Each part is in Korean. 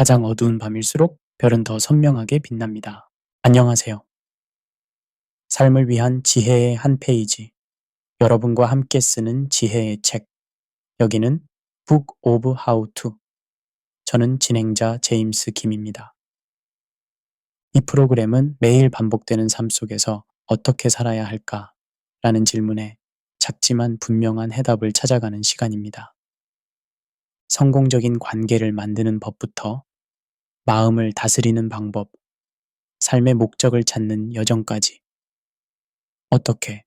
가장 어두운 밤일수록 별은 더 선명하게 빛납니다. 안녕하세요. 삶을 위한 지혜의 한 페이지. 여러분과 함께 쓰는 지혜의 책. 여기는 Book of How to. 저는 진행자 제임스 김입니다. 이 프로그램은 매일 반복되는 삶 속에서 어떻게 살아야 할까? 라는 질문에 작지만 분명한 해답을 찾아가는 시간입니다. 성공적인 관계를 만드는 법부터 마음을 다스리는 방법, 삶의 목적을 찾는 여정까지 어떻게,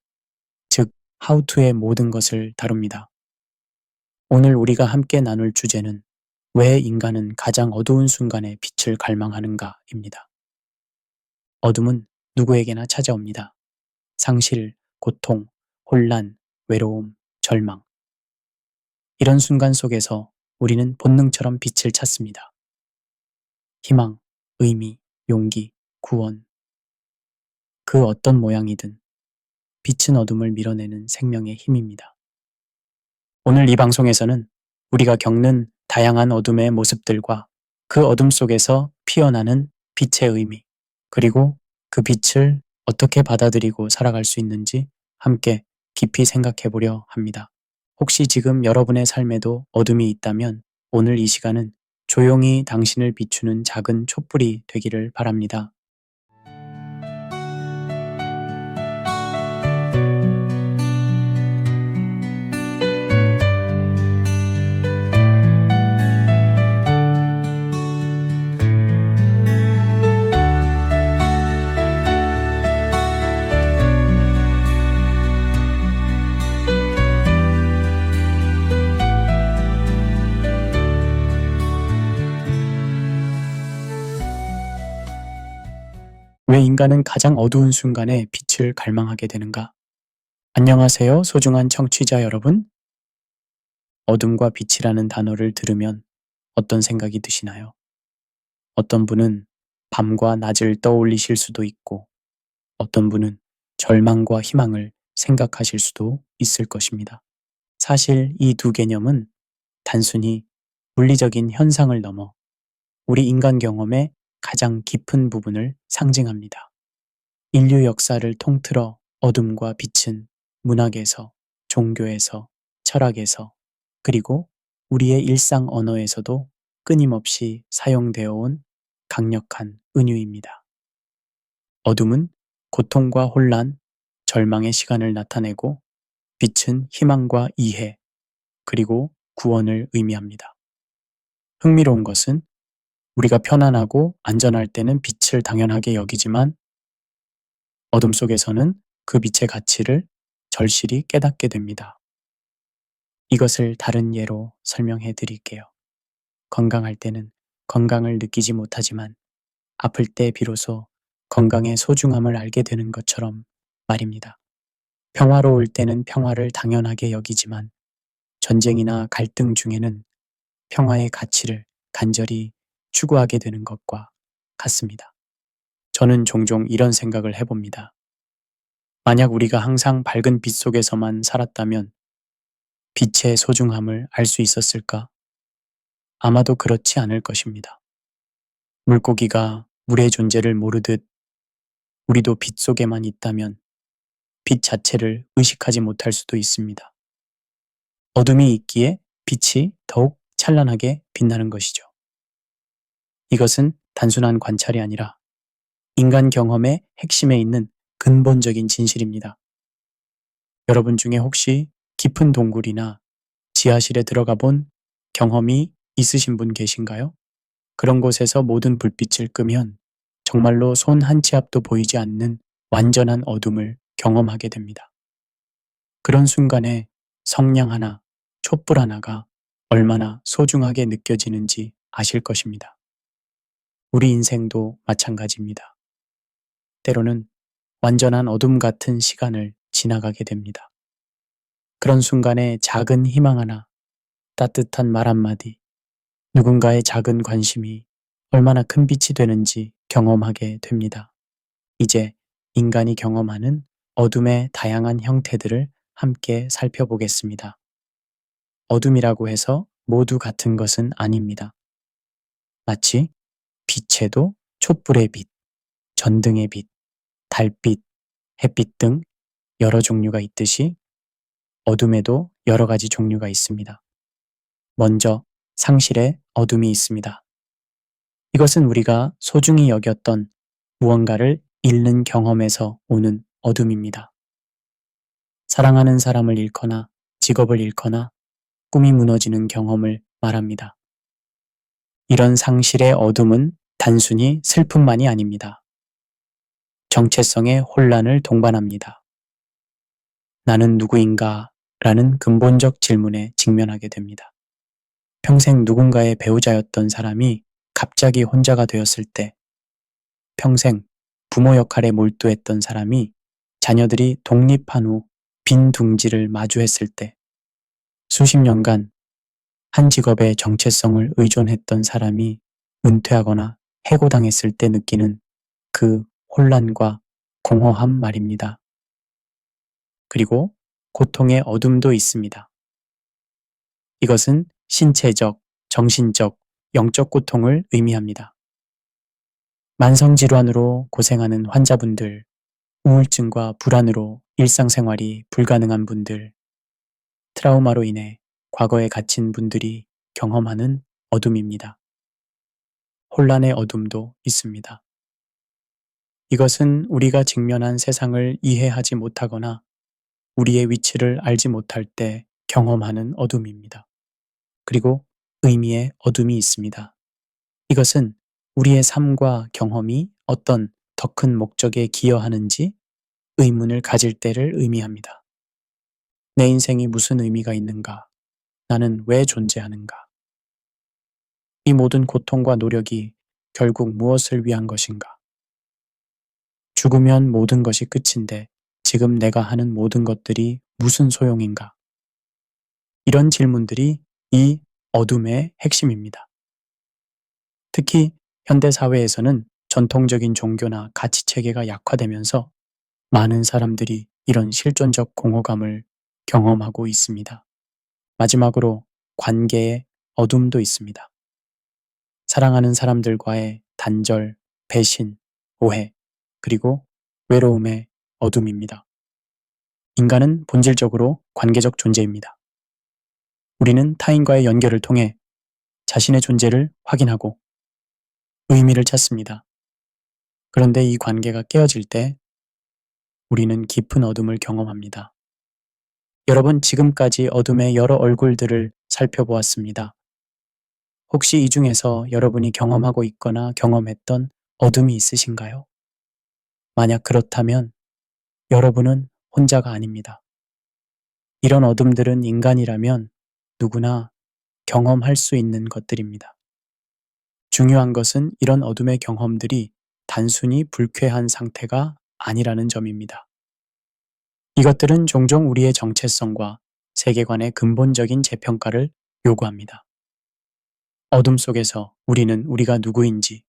즉 how to의 모든 것을 다룹니다. 오늘 우리가 함께 나눌 주제는 왜 인간은 가장 어두운 순간에 빛을 갈망하는가입니다. 어둠은 누구에게나 찾아옵니다. 상실, 고통, 혼란, 외로움, 절망. 이런 순간 속에서 우리는 본능처럼 빛을 찾습니다. 희망, 의미, 용기, 구원. 그 어떤 모양이든 빛은 어둠을 밀어내는 생명의 힘입니다. 오늘 이 방송에서는 우리가 겪는 다양한 어둠의 모습들과 그 어둠 속에서 피어나는 빛의 의미, 그리고 그 빛을 어떻게 받아들이고 살아갈 수 있는지 함께 깊이 생각해 보려 합니다. 혹시 지금 여러분의 삶에도 어둠이 있다면 오늘 이 시간은 조용히 당신을 비추는 작은 촛불이 되기를 바랍니다. 왜 인간은 가장 어두운 순간에 빛을 갈망하게 되는가? 안녕하세요, 소중한 청취자 여러분. 어둠과 빛이라는 단어를 들으면 어떤 생각이 드시나요? 어떤 분은 밤과 낮을 떠올리실 수도 있고, 어떤 분은 절망과 희망을 생각하실 수도 있을 것입니다. 사실 이 두 개념은 단순히 물리적인 현상을 넘어 우리 인간 경험의 가장 깊은 부분을 상징합니다. 인류 역사를 통틀어 어둠과 빛은 문학에서, 종교에서, 철학에서, 그리고 우리의 일상 언어에서도 끊임없이 사용되어 온 강력한 은유입니다. 어둠은 고통과 혼란, 절망의 시간을 나타내고 빛은 희망과 이해, 그리고 구원을 의미합니다. 흥미로운 것은 우리가 편안하고 안전할 때는 빛을 당연하게 여기지만 어둠 속에서는 그 빛의 가치를 절실히 깨닫게 됩니다. 이것을 다른 예로 설명해 드릴게요. 건강할 때는 건강을 느끼지 못하지만 아플 때 비로소 건강의 소중함을 알게 되는 것처럼 말입니다. 평화로울 때는 평화를 당연하게 여기지만 전쟁이나 갈등 중에는 평화의 가치를 간절히 추구하게 되는 것과 같습니다. 저는 종종 이런 생각을 해봅니다. 만약 우리가 항상 밝은 빛 속에서만 살았다면 빛의 소중함을 알 수 있었을까? 아마도 그렇지 않을 것입니다. 물고기가 물의 존재를 모르듯 우리도 빛 속에만 있다면 빛 자체를 의식하지 못할 수도 있습니다. 어둠이 있기에 빛이 더욱 찬란하게 빛나는 것이죠. 이것은 단순한 관찰이 아니라 인간 경험의 핵심에 있는 근본적인 진실입니다. 여러분 중에 혹시 깊은 동굴이나 지하실에 들어가 본 경험이 있으신 분 계신가요? 그런 곳에서 모든 불빛을 끄면 정말로 손 한 치 앞도 보이지 않는 완전한 어둠을 경험하게 됩니다. 그런 순간에 성냥 하나, 촛불 하나가 얼마나 소중하게 느껴지는지 아실 것입니다. 우리 인생도 마찬가지입니다. 때로는 완전한 어둠 같은 시간을 지나가게 됩니다. 그런 순간에 작은 희망 하나, 따뜻한 말 한마디, 누군가의 작은 관심이 얼마나 큰 빛이 되는지 경험하게 됩니다. 이제 인간이 경험하는 어둠의 다양한 형태들을 함께 살펴보겠습니다. 어둠이라고 해서 모두 같은 것은 아닙니다. 마치 빛에도 촛불의 빛, 전등의 빛, 달빛, 햇빛 등 여러 종류가 있듯이 어둠에도 여러 가지 종류가 있습니다. 먼저 상실의 어둠이 있습니다. 이것은 우리가 소중히 여겼던 무언가를 잃는 경험에서 오는 어둠입니다. 사랑하는 사람을 잃거나 직업을 잃거나 꿈이 무너지는 경험을 말합니다. 이런 상실의 어둠은 단순히 슬픔만이 아닙니다. 정체성의 혼란을 동반합니다. 나는 누구인가? 라는 근본적 질문에 직면하게 됩니다. 평생 누군가의 배우자였던 사람이 갑자기 혼자가 되었을 때, 평생 부모 역할에 몰두했던 사람이 자녀들이 독립한 후 빈 둥지를 마주했을 때, 수십 년간 한 직업의 정체성을 의존했던 사람이 은퇴하거나 해고당했을 때 느끼는 그 혼란과 공허함 말입니다. 그리고 고통의 어둠도 있습니다. 이것은 신체적, 정신적, 영적 고통을 의미합니다. 만성질환으로 고생하는 환자분들, 우울증과 불안으로 일상생활이 불가능한 분들, 트라우마로 인해 과거에 갇힌 분들이 경험하는 어둠입니다. 혼란의 어둠도 있습니다. 이것은 우리가 직면한 세상을 이해하지 못하거나 우리의 위치를 알지 못할 때 경험하는 어둠입니다. 그리고 의미의 어둠이 있습니다. 이것은 우리의 삶과 경험이 어떤 더 큰 목적에 기여하는지 의문을 가질 때를 의미합니다. 내 인생이 무슨 의미가 있는가? 나는 왜 존재하는가? 이 모든 고통과 노력이 결국 무엇을 위한 것인가? 죽으면 모든 것이 끝인데 지금 내가 하는 모든 것들이 무슨 소용인가? 이런 질문들이 이 어둠의 핵심입니다. 특히 현대 사회에서는 전통적인 종교나 가치 체계가 약화되면서 많은 사람들이 이런 실존적 공허감을 경험하고 있습니다. 마지막으로 관계의 어둠도 있습니다. 사랑하는 사람들과의 단절, 배신, 오해, 그리고 외로움의 어둠입니다. 인간은 본질적으로 관계적 존재입니다. 우리는 타인과의 연결을 통해 자신의 존재를 확인하고 의미를 찾습니다. 그런데 이 관계가 깨어질 때 우리는 깊은 어둠을 경험합니다. 여러분, 지금까지 어둠의 여러 얼굴들을 살펴보았습니다. 혹시 이 중에서 여러분이 경험하고 있거나 경험했던 어둠이 있으신가요? 만약 그렇다면 여러분은 혼자가 아닙니다. 이런 어둠들은 인간이라면 누구나 경험할 수 있는 것들입니다. 중요한 것은 이런 어둠의 경험들이 단순히 불쾌한 상태가 아니라는 점입니다. 이것들은 종종 우리의 정체성과 세계관의 근본적인 재평가를 요구합니다. 어둠 속에서 우리는 우리가 누구인지,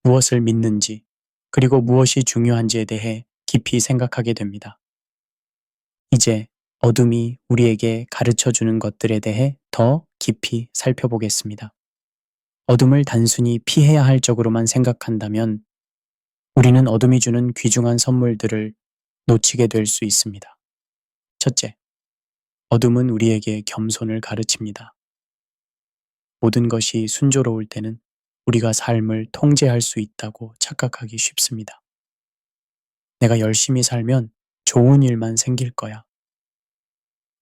무엇을 믿는지, 그리고 무엇이 중요한지에 대해 깊이 생각하게 됩니다. 이제 어둠이 우리에게 가르쳐 주는 것들에 대해 더 깊이 살펴보겠습니다. 어둠을 단순히 피해야 할 적으로만 생각한다면 우리는 어둠이 주는 귀중한 선물들을 놓치게 될 수 있습니다. 첫째, 어둠은 우리에게 겸손을 가르칩니다. 모든 것이 순조로울 때는 우리가 삶을 통제할 수 있다고 착각하기 쉽습니다. 내가 열심히 살면 좋은 일만 생길 거야.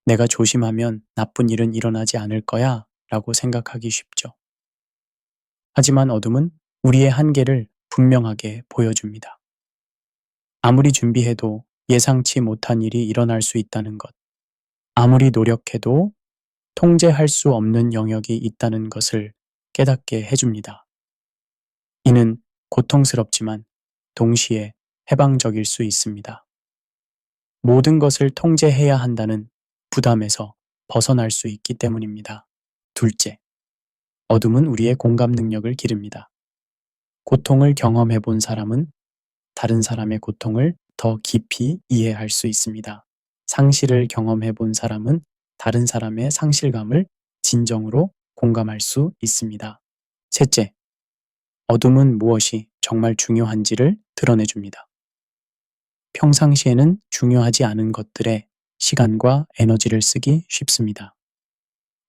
내가 조심하면 나쁜 일은 일어나지 않을 거야 라고 생각하기 쉽죠. 하지만 어둠은 우리의 한계를 분명하게 보여줍니다. 아무리 준비해도 예상치 못한 일이 일어날 수 있다는 것, 아무리 노력해도 통제할 수 없는 영역이 있다는 것을 깨닫게 해줍니다. 이는 고통스럽지만 동시에 해방적일 수 있습니다. 모든 것을 통제해야 한다는 부담에서 벗어날 수 있기 때문입니다. 둘째, 어둠은 우리의 공감 능력을 기릅니다. 고통을 경험해 본 사람은 다른 사람의 고통을 더 깊이 이해할 수 있습니다. 상실을 경험해 본 사람은 다른 사람의 상실감을 진정으로 공감할 수 있습니다. 셋째, 어둠은 무엇이 정말 중요한지를 드러내줍니다. 평상시에는 중요하지 않은 것들에 시간과 에너지를 쓰기 쉽습니다.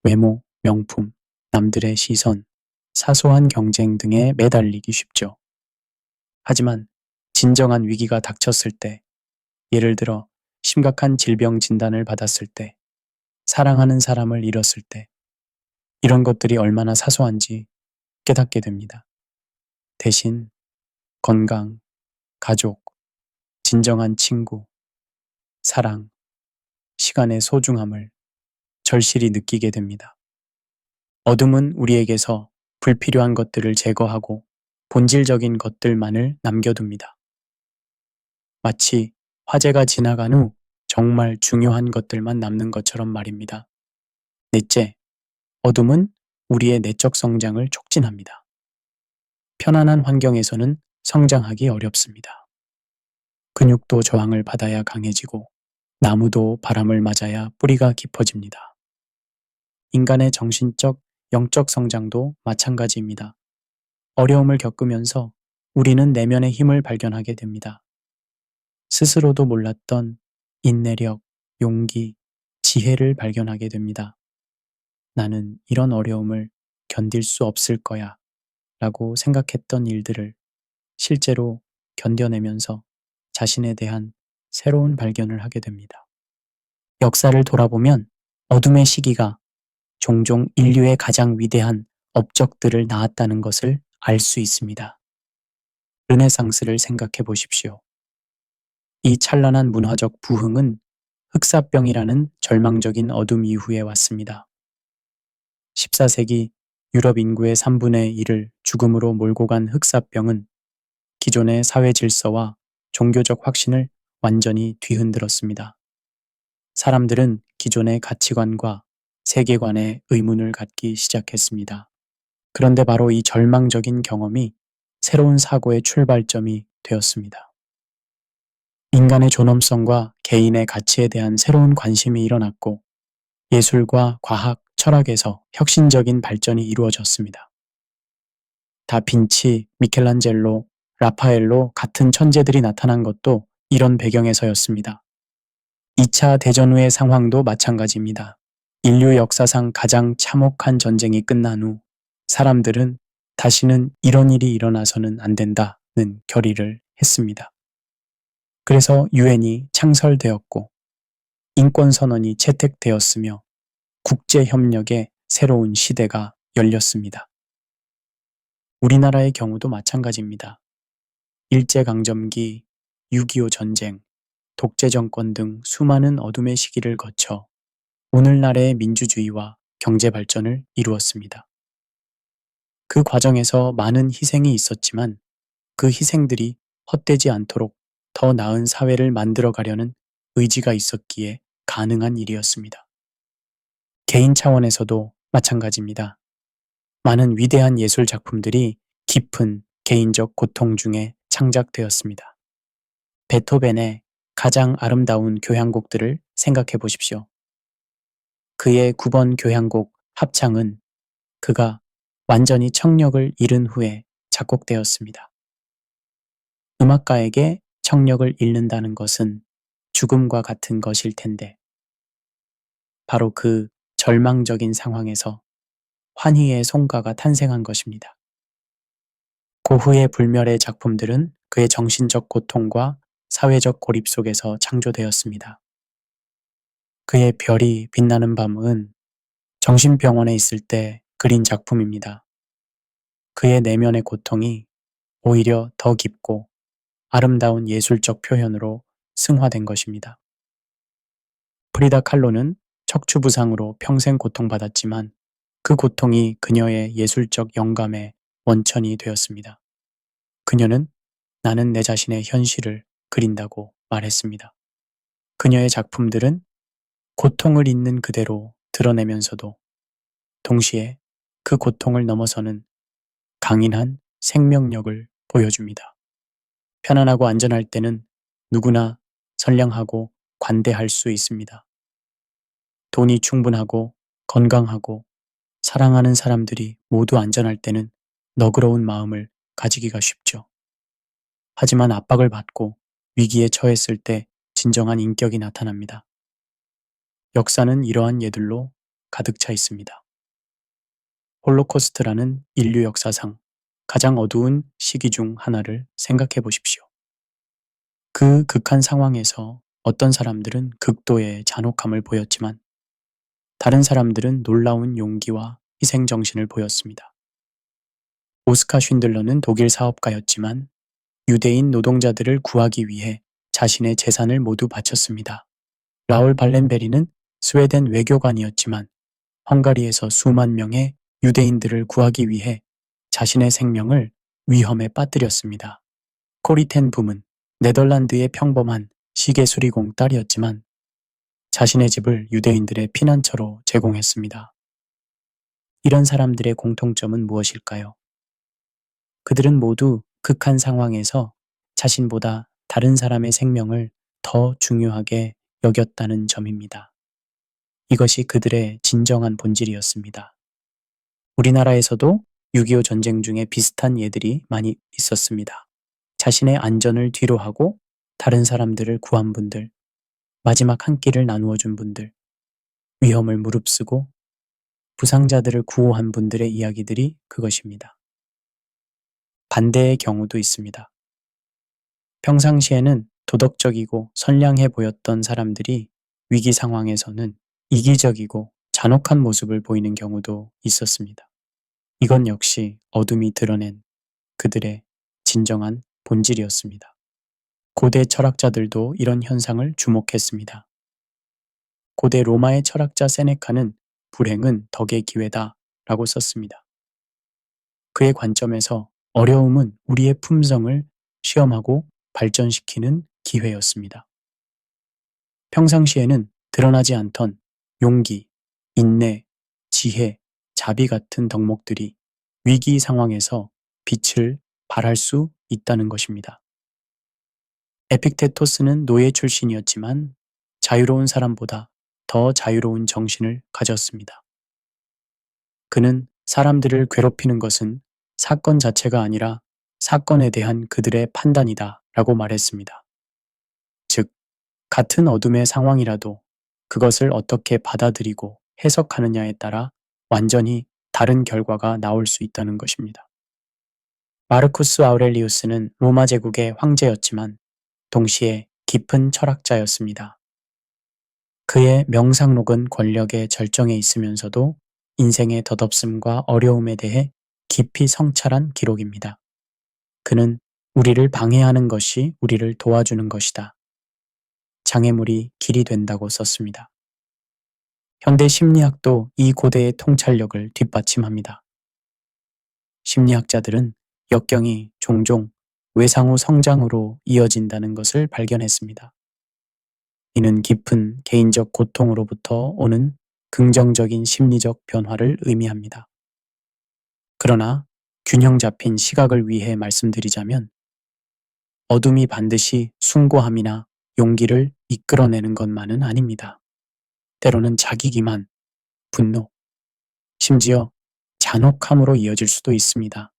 외모, 명품, 남들의 시선, 사소한 경쟁 등에 매달리기 쉽죠. 하지만 진정한 위기가 닥쳤을 때, 예를 들어 심각한 질병 진단을 받았을 때, 사랑하는 사람을 잃었을 때, 이런 것들이 얼마나 사소한지 깨닫게 됩니다. 대신 건강, 가족, 진정한 친구, 사랑, 시간의 소중함을 절실히 느끼게 됩니다. 어둠은 우리에게서 불필요한 것들을 제거하고 본질적인 것들만을 남겨둡니다. 마치 화재가 지나간 후 정말 중요한 것들만 남는 것처럼 말입니다. 넷째, 어둠은 우리의 내적 성장을 촉진합니다. 편안한 환경에서는 성장하기 어렵습니다. 근육도 저항을 받아야 강해지고 나무도 바람을 맞아야 뿌리가 깊어집니다. 인간의 정신적, 영적 성장도 마찬가지입니다. 어려움을 겪으면서 우리는 내면의 힘을 발견하게 됩니다. 스스로도 몰랐던 인내력, 용기, 지혜를 발견하게 됩니다. 나는 이런 어려움을 견딜 수 없을 거야 라고 생각했던 일들을 실제로 견뎌내면서 자신에 대한 새로운 발견을 하게 됩니다. 역사를 돌아보면 어둠의 시기가 종종 인류의 가장 위대한 업적들을 낳았다는 것을 알 수 있습니다. 르네상스를 생각해 보십시오. 이 찬란한 문화적 부흥은 흑사병이라는 절망적인 어둠 이후에 왔습니다. 14세기 유럽 인구의 3분의 1을 죽음으로 몰고 간 흑사병은 기존의 사회 질서와 종교적 확신을 완전히 뒤흔들었습니다. 사람들은 기존의 가치관과 세계관에 의문을 갖기 시작했습니다. 그런데 바로 이 절망적인 경험이 새로운 사고의 출발점이 되었습니다. 인간의 존엄성과 개인의 가치에 대한 새로운 관심이 일어났고 예술과 과학, 철학에서 혁신적인 발전이 이루어졌습니다. 다빈치, 미켈란젤로, 라파엘로 같은 천재들이 나타난 것도 이런 배경에서였습니다. 2차 대전 후의 상황도 마찬가지입니다. 인류 역사상 가장 참혹한 전쟁이 끝난 후 사람들은 다시는 이런 일이 일어나서는 안 된다는 결의를 했습니다. 그래서 유엔이 창설되었고 인권선언이 채택되었으며 국제협력의 새로운 시대가 열렸습니다. 우리나라의 경우도 마찬가지입니다. 일제강점기, 6.25 전쟁, 독재정권 등 수많은 어둠의 시기를 거쳐 오늘날의 민주주의와 경제발전을 이루었습니다. 그 과정에서 많은 희생이 있었지만 그 희생들이 헛되지 않도록 더 나은 사회를 만들어가려는 의지가 있었기에 가능한 일이었습니다. 개인 차원에서도 마찬가지입니다. 많은 위대한 예술 작품들이 깊은 개인적 고통 중에 창작되었습니다. 베토벤의 가장 아름다운 교향곡들을 생각해 보십시오. 그의 9번 교향곡 합창은 그가 완전히 청력을 잃은 후에 작곡되었습니다. 음악가에게 청력을 잃는다는 것은 죽음과 같은 것일 텐데, 바로 그 절망적인 상황에서 환희의 송가가 탄생한 것입니다. 고흐의 불멸의 작품들은 그의 정신적 고통과 사회적 고립 속에서 창조되었습니다. 그의 별이 빛나는 밤은 정신병원에 있을 때 그린 작품입니다. 그의 내면의 고통이 오히려 더 깊고 아름다운 예술적 표현으로 승화된 것입니다. 프리다 칼로는 척추 부상으로 평생 고통받았지만 그 고통이 그녀의 예술적 영감의 원천이 되었습니다. 그녀는 나는 내 자신의 현실을 그린다고 말했습니다. 그녀의 작품들은 고통을 있는 그대로 드러내면서도 동시에 그 고통을 넘어서는 강인한 생명력을 보여줍니다. 편안하고 안전할 때는 누구나 선량하고 관대할 수 있습니다. 돈이 충분하고 건강하고 사랑하는 사람들이 모두 안전할 때는 너그러운 마음을 가지기가 쉽죠. 하지만 압박을 받고 위기에 처했을 때 진정한 인격이 나타납니다. 역사는 이러한 예들로 가득 차 있습니다. 홀로코스트라는 인류 역사상 가장 어두운 시기 중 하나를 생각해 보십시오. 그 극한 상황에서 어떤 사람들은 극도의 잔혹함을 보였지만 다른 사람들은 놀라운 용기와 희생 정신을 보였습니다. 오스카 쉰들러는 독일 사업가였지만 유대인 노동자들을 구하기 위해 자신의 재산을 모두 바쳤습니다. 라울 발렌베리는 스웨덴 외교관이었지만 헝가리에서 수만 명의 유대인들을 구하기 위해 자신의 생명을 위험에 빠뜨렸습니다. 코리 텐 붐은 네덜란드의 평범한 시계 수리공 딸이었지만 자신의 집을 유대인들의 피난처로 제공했습니다. 이런 사람들의 공통점은 무엇일까요? 그들은 모두 극한 상황에서 자신보다 다른 사람의 생명을 더 중요하게 여겼다는 점입니다. 이것이 그들의 진정한 본질이었습니다. 우리나라에서도 6.25 전쟁 중에 비슷한 예들이 많이 있었습니다. 자신의 안전을 뒤로하고 다른 사람들을 구한 분들, 마지막 한 끼를 나누어 준 분들, 위험을 무릅쓰고 부상자들을 구호한 분들의 이야기들이 그것입니다. 반대의 경우도 있습니다. 평상시에는 도덕적이고 선량해 보였던 사람들이 위기 상황에서는 이기적이고 잔혹한 모습을 보이는 경우도 있었습니다. 이건 역시 어둠이 드러낸 그들의 진정한 본질이었습니다. 고대 철학자들도 이런 현상을 주목했습니다. 고대 로마의 철학자 세네카는 불행은 덕의 기회다 라고 썼습니다. 그의 관점에서 어려움은 우리의 품성을 시험하고 발전시키는 기회였습니다. 평상시에는 드러나지 않던 용기, 인내, 지혜, 자비 같은 덕목들이 위기 상황에서 빛을 발할 수 있다는 것입니다. 에픽테토스는 노예 출신이었지만 자유로운 사람보다 더 자유로운 정신을 가졌습니다. 그는 사람들을 괴롭히는 것은 사건 자체가 아니라 사건에 대한 그들의 판단이다 라고 말했습니다. 즉, 같은 어둠의 상황이라도 그것을 어떻게 받아들이고 해석하느냐에 따라 완전히 다른 결과가 나올 수 있다는 것입니다. 마르쿠스 아우렐리우스는 로마 제국의 황제였지만 동시에 깊은 철학자였습니다. 그의 명상록은 권력의 절정에 있으면서도 인생의 덧없음과 어려움에 대해 깊이 성찰한 기록입니다. 그는 우리를 방해하는 것이 우리를 도와주는 것이다. 장애물이 길이 된다고 썼습니다. 현대 심리학도 이 고대의 통찰력을 뒷받침합니다. 심리학자들은 역경이 종종 외상후 성장으로 이어진다는 것을 발견했습니다. 이는 깊은 개인적 고통으로부터 오는 긍정적인 심리적 변화를 의미합니다. 그러나 균형 잡힌 시각을 위해 말씀드리자면 어둠이 반드시 숭고함이나 용기를 이끌어내는 것만은 아닙니다. 때로는 자기 기만, 분노, 심지어 잔혹함으로 이어질 수도 있습니다.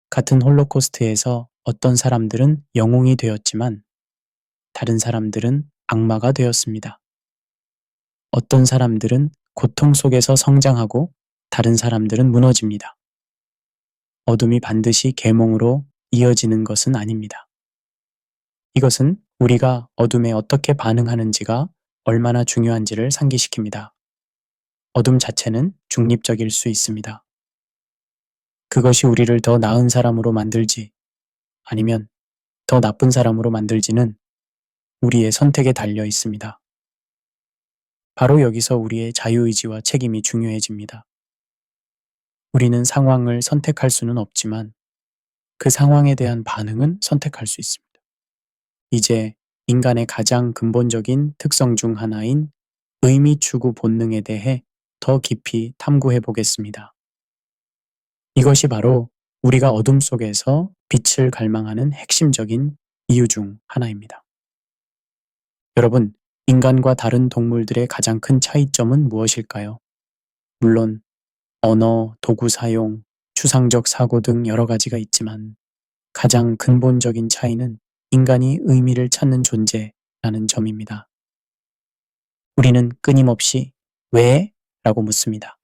같은 홀로코스트에서 어떤 사람들은 영웅이 되었지만 다른 사람들은 악마가 되었습니다. 어떤 사람들은 고통 속에서 성장하고 다른 사람들은 무너집니다. 어둠이 반드시 계몽으로 이어지는 것은 아닙니다. 이것은 우리가 어둠에 어떻게 반응하는지가 얼마나 중요한지를 상기시킵니다. 어둠 자체는 중립적일 수 있습니다. 그것이 우리를 더 나은 사람으로 만들지 아니면 더 나쁜 사람으로 만들지는 우리의 선택에 달려 있습니다. 바로 여기서 우리의 자유의지와 책임이 중요해집니다. 우리는 상황을 선택할 수는 없지만 그 상황에 대한 반응은 선택할 수 있습니다. 이제 인간의 가장 근본적인 특성 중 하나인 의미 추구 본능에 대해 더 깊이 탐구해 보겠습니다. 이것이 바로 우리가 어둠 속에서 빛을 갈망하는 핵심적인 이유 중 하나입니다. 여러분, 인간과 다른 동물들의 가장 큰 차이점은 무엇일까요? 물론 언어, 도구 사용, 추상적 사고 등 여러 가지가 있지만 가장 근본적인 차이는 인간이 의미를 찾는 존재라는 점입니다. 우리는 끊임없이 왜? 라고 묻습니다.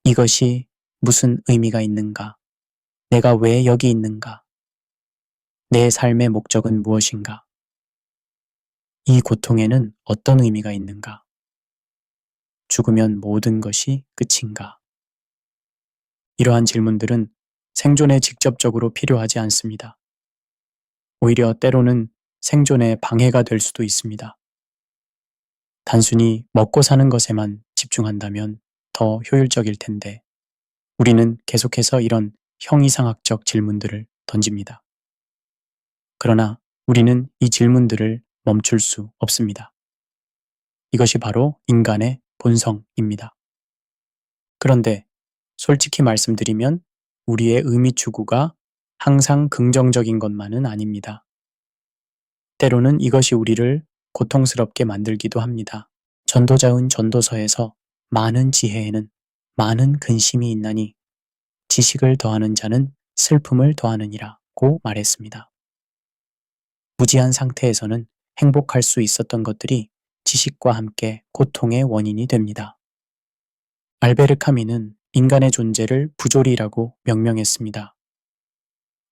이것이 무슨 의미가 있는가? 내가 왜 여기 있는가? 내 삶의 목적은 무엇인가? 이 고통에는 어떤 의미가 있는가? 죽으면 모든 것이 끝인가? 이러한 질문들은 생존에 직접적으로 필요하지 않습니다. 오히려 때로는 생존에 방해가 될 수도 있습니다. 단순히 먹고 사는 것에만 집중한다면 더 효율적일 텐데 우리는 계속해서 이런 형이상학적 질문들을 던집니다. 그러나 우리는 이 질문들을 멈출 수 없습니다. 이것이 바로 인간의 본성입니다. 그런데 솔직히 말씀드리면 우리의 의미 추구가 항상 긍정적인 것만은 아닙니다. 때로는 이것이 우리를 고통스럽게 만들기도 합니다. 전도자은 전도서에서 많은 지혜에는 많은 근심이 있나니 지식을 더하는 자는 슬픔을 더하느니라고 말했습니다. 무지한 상태에서는 행복할 수 있었던 것들이 지식과 함께 고통의 원인이 됩니다. 알베르 카미는 인간의 존재를 부조리라고 명명했습니다.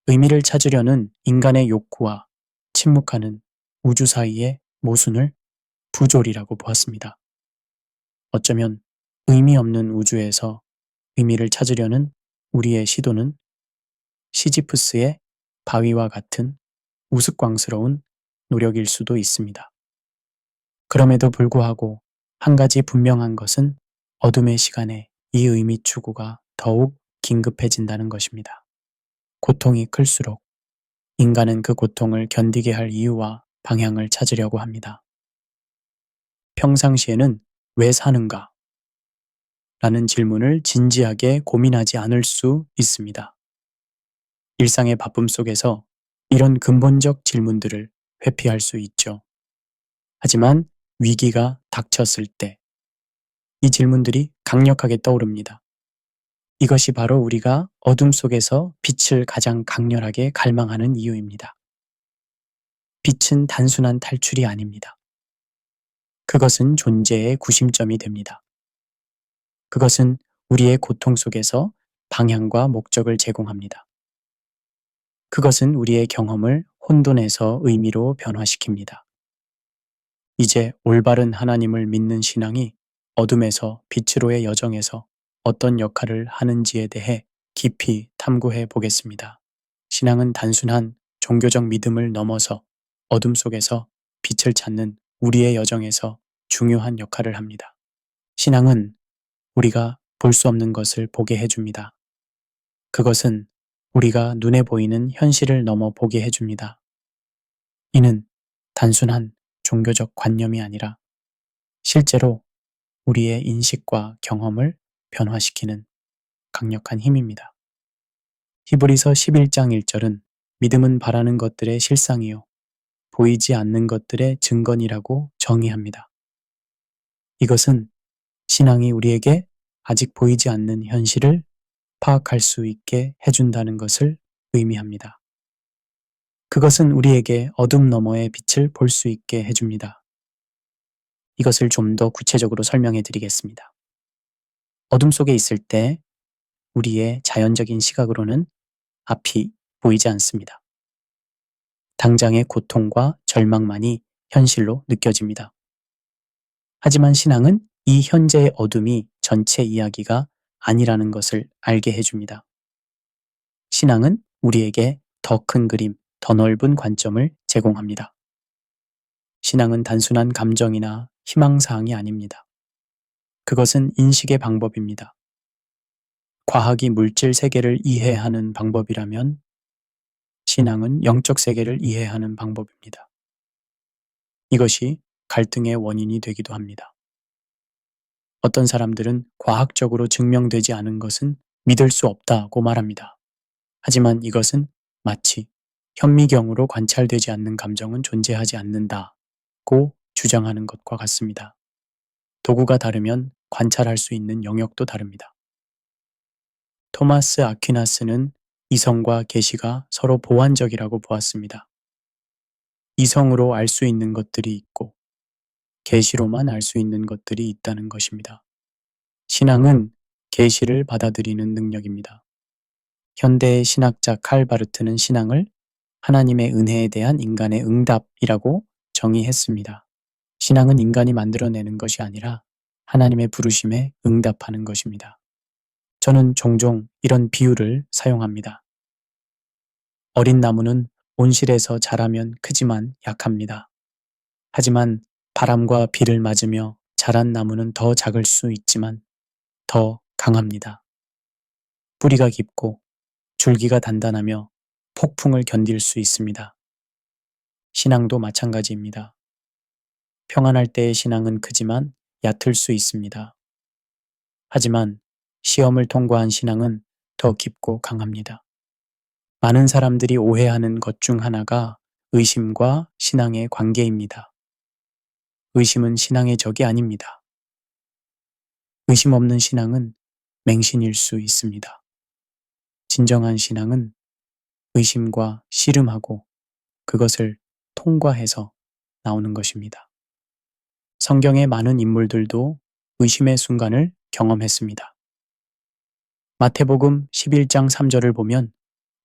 의미를 찾으려는 인간의 욕구와 침묵하는 우주 사이의 모순을 부조리라고 보았습니다. 어쩌면 의미 없는 우주에서 의미를 찾으려는 우리의 시도는 시지프스의 바위와 같은 우스꽝스러운 노력일 수도 있습니다. 그럼에도 불구하고 한 가지 분명한 것은 어둠의 시간에 이 의미 추구가 더욱 긴급해진다는 것입니다. 고통이 클수록 인간은 그 고통을 견디게 할 이유와 방향을 찾으려고 합니다. 평상시에는 왜 사는가? 라는 질문을 진지하게 고민하지 않을 수 있습니다. 일상의 바쁨 속에서 이런 근본적 질문들을 회피할 수 있죠. 하지만 위기가 닥쳤을 때 이 질문들이 강력하게 떠오릅니다. 이것이 바로 우리가 어둠 속에서 빛을 가장 강렬하게 갈망하는 이유입니다. 빛은 단순한 탈출이 아닙니다. 그것은 존재의 구심점이 됩니다. 그것은 우리의 고통 속에서 방향과 목적을 제공합니다. 그것은 우리의 경험을 혼돈에서 의미로 변화시킵니다. 이제 올바른 하나님을 믿는 신앙이 어둠에서 빛으로의 여정에서 어떤 역할을 하는지에 대해 깊이 탐구해 보겠습니다. 신앙은 단순한 종교적 믿음을 넘어서 어둠 속에서 빛을 찾는 우리의 여정에서 중요한 역할을 합니다. 신앙은 우리가 볼 수 없는 것을 보게 해줍니다. 그것은 우리가 눈에 보이는 현실을 넘어 보게 해줍니다. 이는 단순한 종교적 관념이 아니라 실제로 우리의 인식과 경험을 변화시키는 강력한 힘입니다. 히브리서 11장 1절은 믿음은 바라는 것들의 실상이요 보이지 않는 것들의 증거니라고 정의합니다. 이것은 신앙이 우리에게 아직 보이지 않는 현실을 파악할 수 있게 해준다는 것을 의미합니다. 그것은 우리에게 어둠 너머의 빛을 볼 수 있게 해줍니다. 이것을 좀 더 구체적으로 설명해 드리겠습니다. 어둠 속에 있을 때 우리의 자연적인 시각으로는 앞이 보이지 않습니다. 당장의 고통과 절망만이 현실로 느껴집니다. 하지만 신앙은 이 현재의 어둠이 전체 이야기가 아니라는 것을 알게 해줍니다. 신앙은 우리에게 더 큰 그림, 더 넓은 관점을 제공합니다. 신앙은 단순한 감정이나 희망사항이 아닙니다. 그것은 인식의 방법입니다. 과학이 물질 세계를 이해하는 방법이라면 신앙은 영적 세계를 이해하는 방법입니다. 이것이 갈등의 원인이 되기도 합니다. 어떤 사람들은 과학적으로 증명되지 않은 것은 믿을 수 없다고 말합니다. 하지만 이것은 마치 현미경으로 관찰되지 않는 감정은 존재하지 않는다고 주장하는 것과 같습니다. 도구가 다르면 관찰할 수 있는 영역도 다릅니다. 토마스 아퀴나스는 이성과 계시가 서로 보완적이라고 보았습니다. 이성으로 알 수 있는 것들이 있고 계시로만 알 수 있는 것들이 있다는 것입니다. 신앙은 계시를 받아들이는 능력입니다. 현대의 신학자 칼 바르트는 신앙을 하나님의 은혜에 대한 인간의 응답이라고 정의했습니다. 신앙은 인간이 만들어내는 것이 아니라 하나님의 부르심에 응답하는 것입니다. 저는 종종 이런 비유를 사용합니다. 어린 나무는 온실에서 자라면 크지만 약합니다. 하지만 바람과 비를 맞으며 자란 나무는 더 작을 수 있지만 더 강합니다. 뿌리가 깊고 줄기가 단단하며 폭풍을 견딜 수 있습니다. 신앙도 마찬가지입니다. 평안할 때의 신앙은 크지만 얕을 수 있습니다. 하지만 시험을 통과한 신앙은 더 깊고 강합니다. 많은 사람들이 오해하는 것 중 하나가 의심과 신앙의 관계입니다. 의심은 신앙의 적이 아닙니다. 의심 없는 신앙은 맹신일 수 있습니다. 진정한 신앙은 의심과 씨름하고 그것을 통과해서 나오는 것입니다. 성경의 많은 인물들도 의심의 순간을 경험했습니다. 마태복음 11장 3절을 보면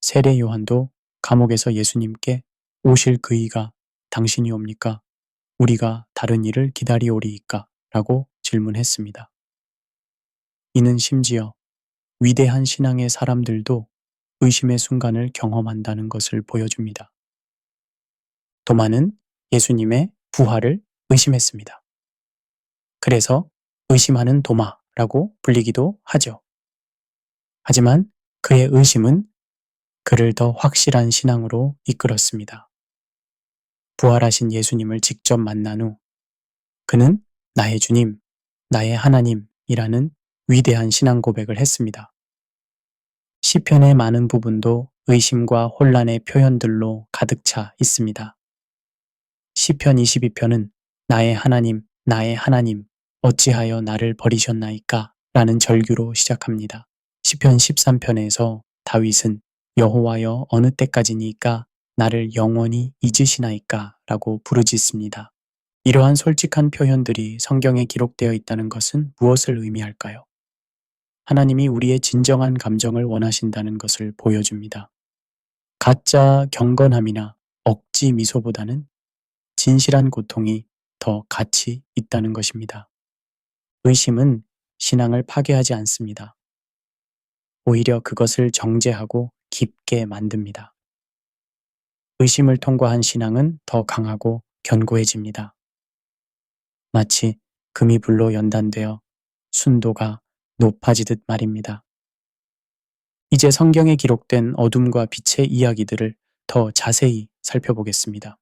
세례 요한도 감옥에서 예수님께 오실 그이가 당신이 옵니까? 우리가 다른 일을 기다리오리이까? 라고 질문했습니다. 이는 심지어 위대한 신앙의 사람들도 의심의 순간을 경험한다는 것을 보여줍니다. 도마는 예수님의 부활을 의심했습니다. 그래서 의심하는 도마라고 불리기도 하죠. 하지만 그의 의심은 그를 더 확실한 신앙으로 이끌었습니다. 부활하신 예수님을 직접 만난 후 그는 나의 주님, 나의 하나님이라는 위대한 신앙 고백을 했습니다. 시편의 많은 부분도 의심과 혼란의 표현들로 가득 차 있습니다. 시편 22편은 나의 하나님, 어찌하여 나를 버리셨나이까? 라는 절규로 시작합니다. 시편 13편에서 다윗은 여호와여 어느 때까지니까 나를 영원히 잊으시나이까? 라고 부르짖습니다. 이러한 솔직한 표현들이 성경에 기록되어 있다는 것은 무엇을 의미할까요? 하나님이 우리의 진정한 감정을 원하신다는 것을 보여줍니다. 가짜 경건함이나 억지 미소보다는 진실한 고통이 더 가치 있다는 것입니다. 의심은 신앙을 파괴하지 않습니다. 오히려 그것을 정죄하고 깊게 만듭니다. 의심을 통과한 신앙은 더 강하고 견고해집니다. 마치 금이 불로 연단되어 순도가 높아지듯 말입니다. 이제 성경에 기록된 어둠과 빛의 이야기들을 더 자세히 살펴보겠습니다.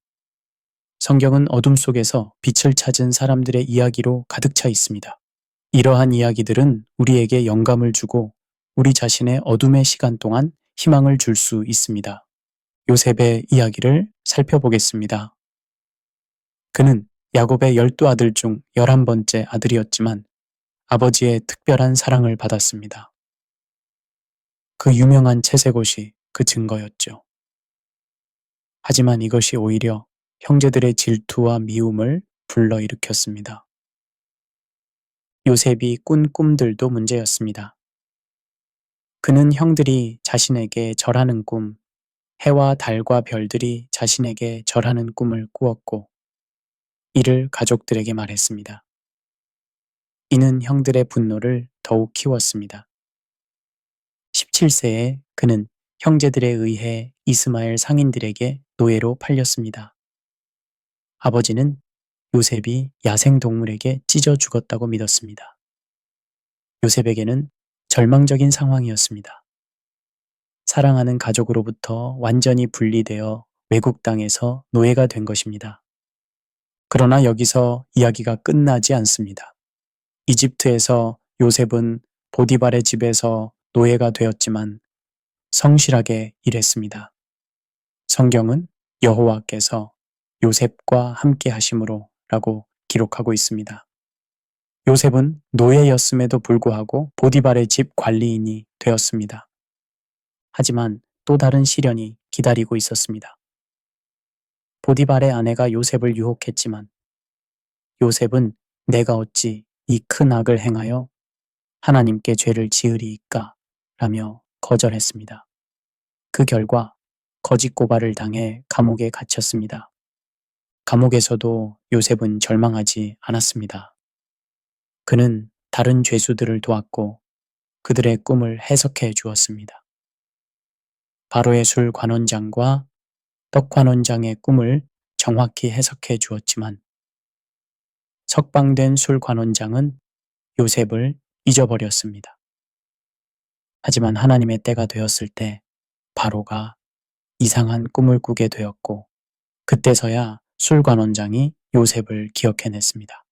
성경은 어둠 속에서 빛을 찾은 사람들의 이야기로 가득 차 있습니다. 이러한 이야기들은 우리에게 영감을 주고 우리 자신의 어둠의 시간 동안 희망을 줄 수 있습니다. 요셉의 이야기를 살펴보겠습니다. 그는 야곱의 12아들 중 11번째 아들이었지만 아버지의 특별한 사랑을 받았습니다. 그 유명한 채색옷이 그 증거였죠. 하지만 이것이 오히려 형제들의 질투와 미움을 불러일으켰습니다. 요셉이 꾼 꿈들도 문제였습니다. 그는 형들이 자신에게 절하는 꿈, 해와 달과 별들이 자신에게 절하는 꿈을 꾸었고 이를 가족들에게 말했습니다. 이는 형들의 분노를 더욱 키웠습니다. 17세에 그는 형제들에 의해 이스마엘 상인들에게 노예로 팔렸습니다. 아버지는 요셉이 야생동물에게 찢어 죽었다고 믿었습니다. 요셉에게는 절망적인 상황이었습니다. 사랑하는 가족으로부터 완전히 분리되어 외국 땅에서 노예가 된 것입니다. 그러나 여기서 이야기가 끝나지 않습니다. 이집트에서 요셉은 보디발의 집에서 노예가 되었지만 성실하게 일했습니다. 성경은 여호와께서 요셉과 함께 하심으로 라고 기록하고 있습니다. 요셉은 노예였음에도 불구하고 보디발의 집 관리인이 되었습니다. 하지만 또 다른 시련이 기다리고 있었습니다. 보디발의 아내가 요셉을 유혹했지만 요셉은 내가 어찌 이 큰 악을 행하여 하나님께 죄를 지으리이까 라며 거절했습니다. 그 결과 거짓 고발을 당해 감옥에 갇혔습니다. 감옥에서도 요셉은 절망하지 않았습니다. 그는 다른 죄수들을 도왔고 그들의 꿈을 해석해 주었습니다. 바로의 술 관원장과 떡 관원장의 꿈을 정확히 해석해 주었지만 석방된 술 관원장은 요셉을 잊어버렸습니다. 하지만 하나님의 때가 되었을 때 바로가 이상한 꿈을 꾸게 되었고 그때서야 술 관원장이 요셉을 기억해냈습니다.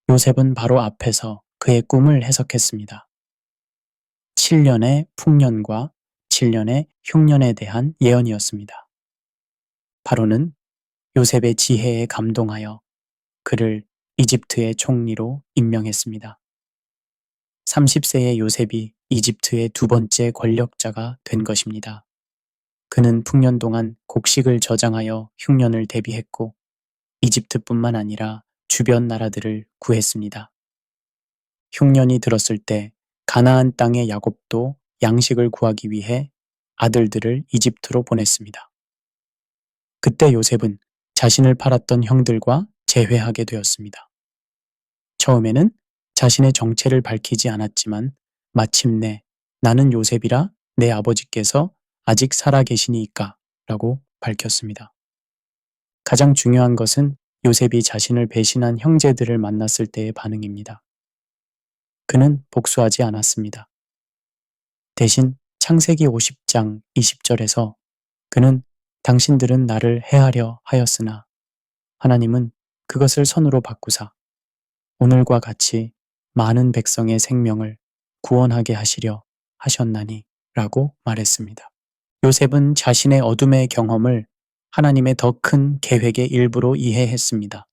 요셉은 바로 앞에서 그의 꿈을 해석했습니다. 7년의 풍년과 7년의 흉년에 대한 예언이었습니다. 바로는 요셉의 지혜에 감동하여 그를 이집트의 총리로 임명했습니다. 30세의 요셉이 이집트의 두 번째 권력자가 된 것입니다. 그는 풍년 동안 곡식을 저장하여 흉년을 대비했고 이집트뿐만 아니라 주변 나라들을 구했습니다. 흉년이 들었을 때 가나안 땅의 야곱도 양식을 구하기 위해 아들들을 이집트로 보냈습니다. 그때 요셉은 자신을 팔았던 형들과 재회하게 되었습니다. 처음에는 자신의 정체를 밝히지 않았지만 마침내 나는 요셉이라 내 아버지께서 아직 살아계시니까 라고 밝혔습니다. 가장 중요한 것은 요셉이 자신을 배신한 형제들을 만났을 때의 반응입니다. 그는 복수하지 않았습니다. 대신 창세기 50장 20절에서 그는 당신들은 나를 해하려 하였으나 하나님은 그것을 선으로 바꾸사 오늘과 같이 많은 백성의 생명을 구원하게 하시려 하셨나니 라고 말했습니다. 요셉은 자신의 어둠의 경험을 하나님의 더 큰 계획의 일부로 이해했습니다.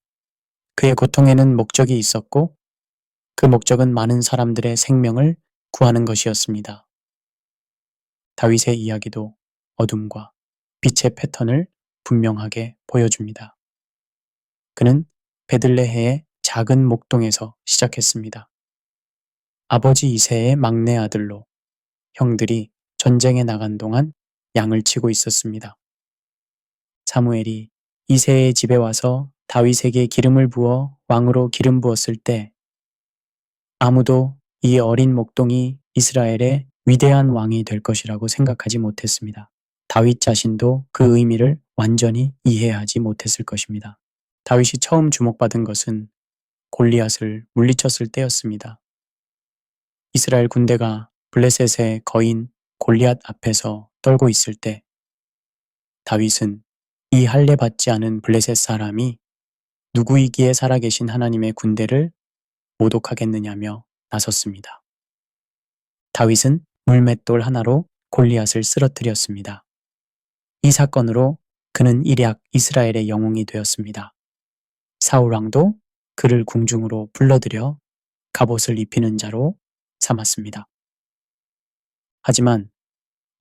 그의 고통에는 목적이 있었고 그 목적은 많은 사람들의 생명을 구하는 것이었습니다. 다윗의 이야기도 어둠과 빛의 패턴을 분명하게 보여줍니다. 그는 베들레헴의 작은 목동에서 시작했습니다. 아버지 이새의 막내 아들로 형들이 전쟁에 나간 동안 양을 치고 있었습니다. 사무엘이 이새의 집에 와서 다윗에게 기름을 부어 왕으로 기름 부었을 때 아무도 이 어린 목동이 이스라엘의 위대한 왕이 될 것이라고 생각하지 못했습니다. 다윗 자신도 그 의미를 완전히 이해하지 못했을 것입니다. 다윗이 처음 주목받은 것은 골리앗을 물리쳤을 때였습니다. 이스라엘 군대가 블레셋의 거인 골리앗 앞에서 떨고 있을 때 다윗은 이 할례 받지 않은 블레셋 사람이 누구이기에 살아계신 하나님의 군대를 모독하겠느냐며 나섰습니다. 다윗은 물맷돌 하나로 골리앗을 쓰러뜨렸습니다. 이 사건으로 그는 일약 이스라엘의 영웅이 되었습니다. 사울 왕도 그를 궁중으로 불러들여 갑옷을 입히는 자로 삼았습니다. 하지만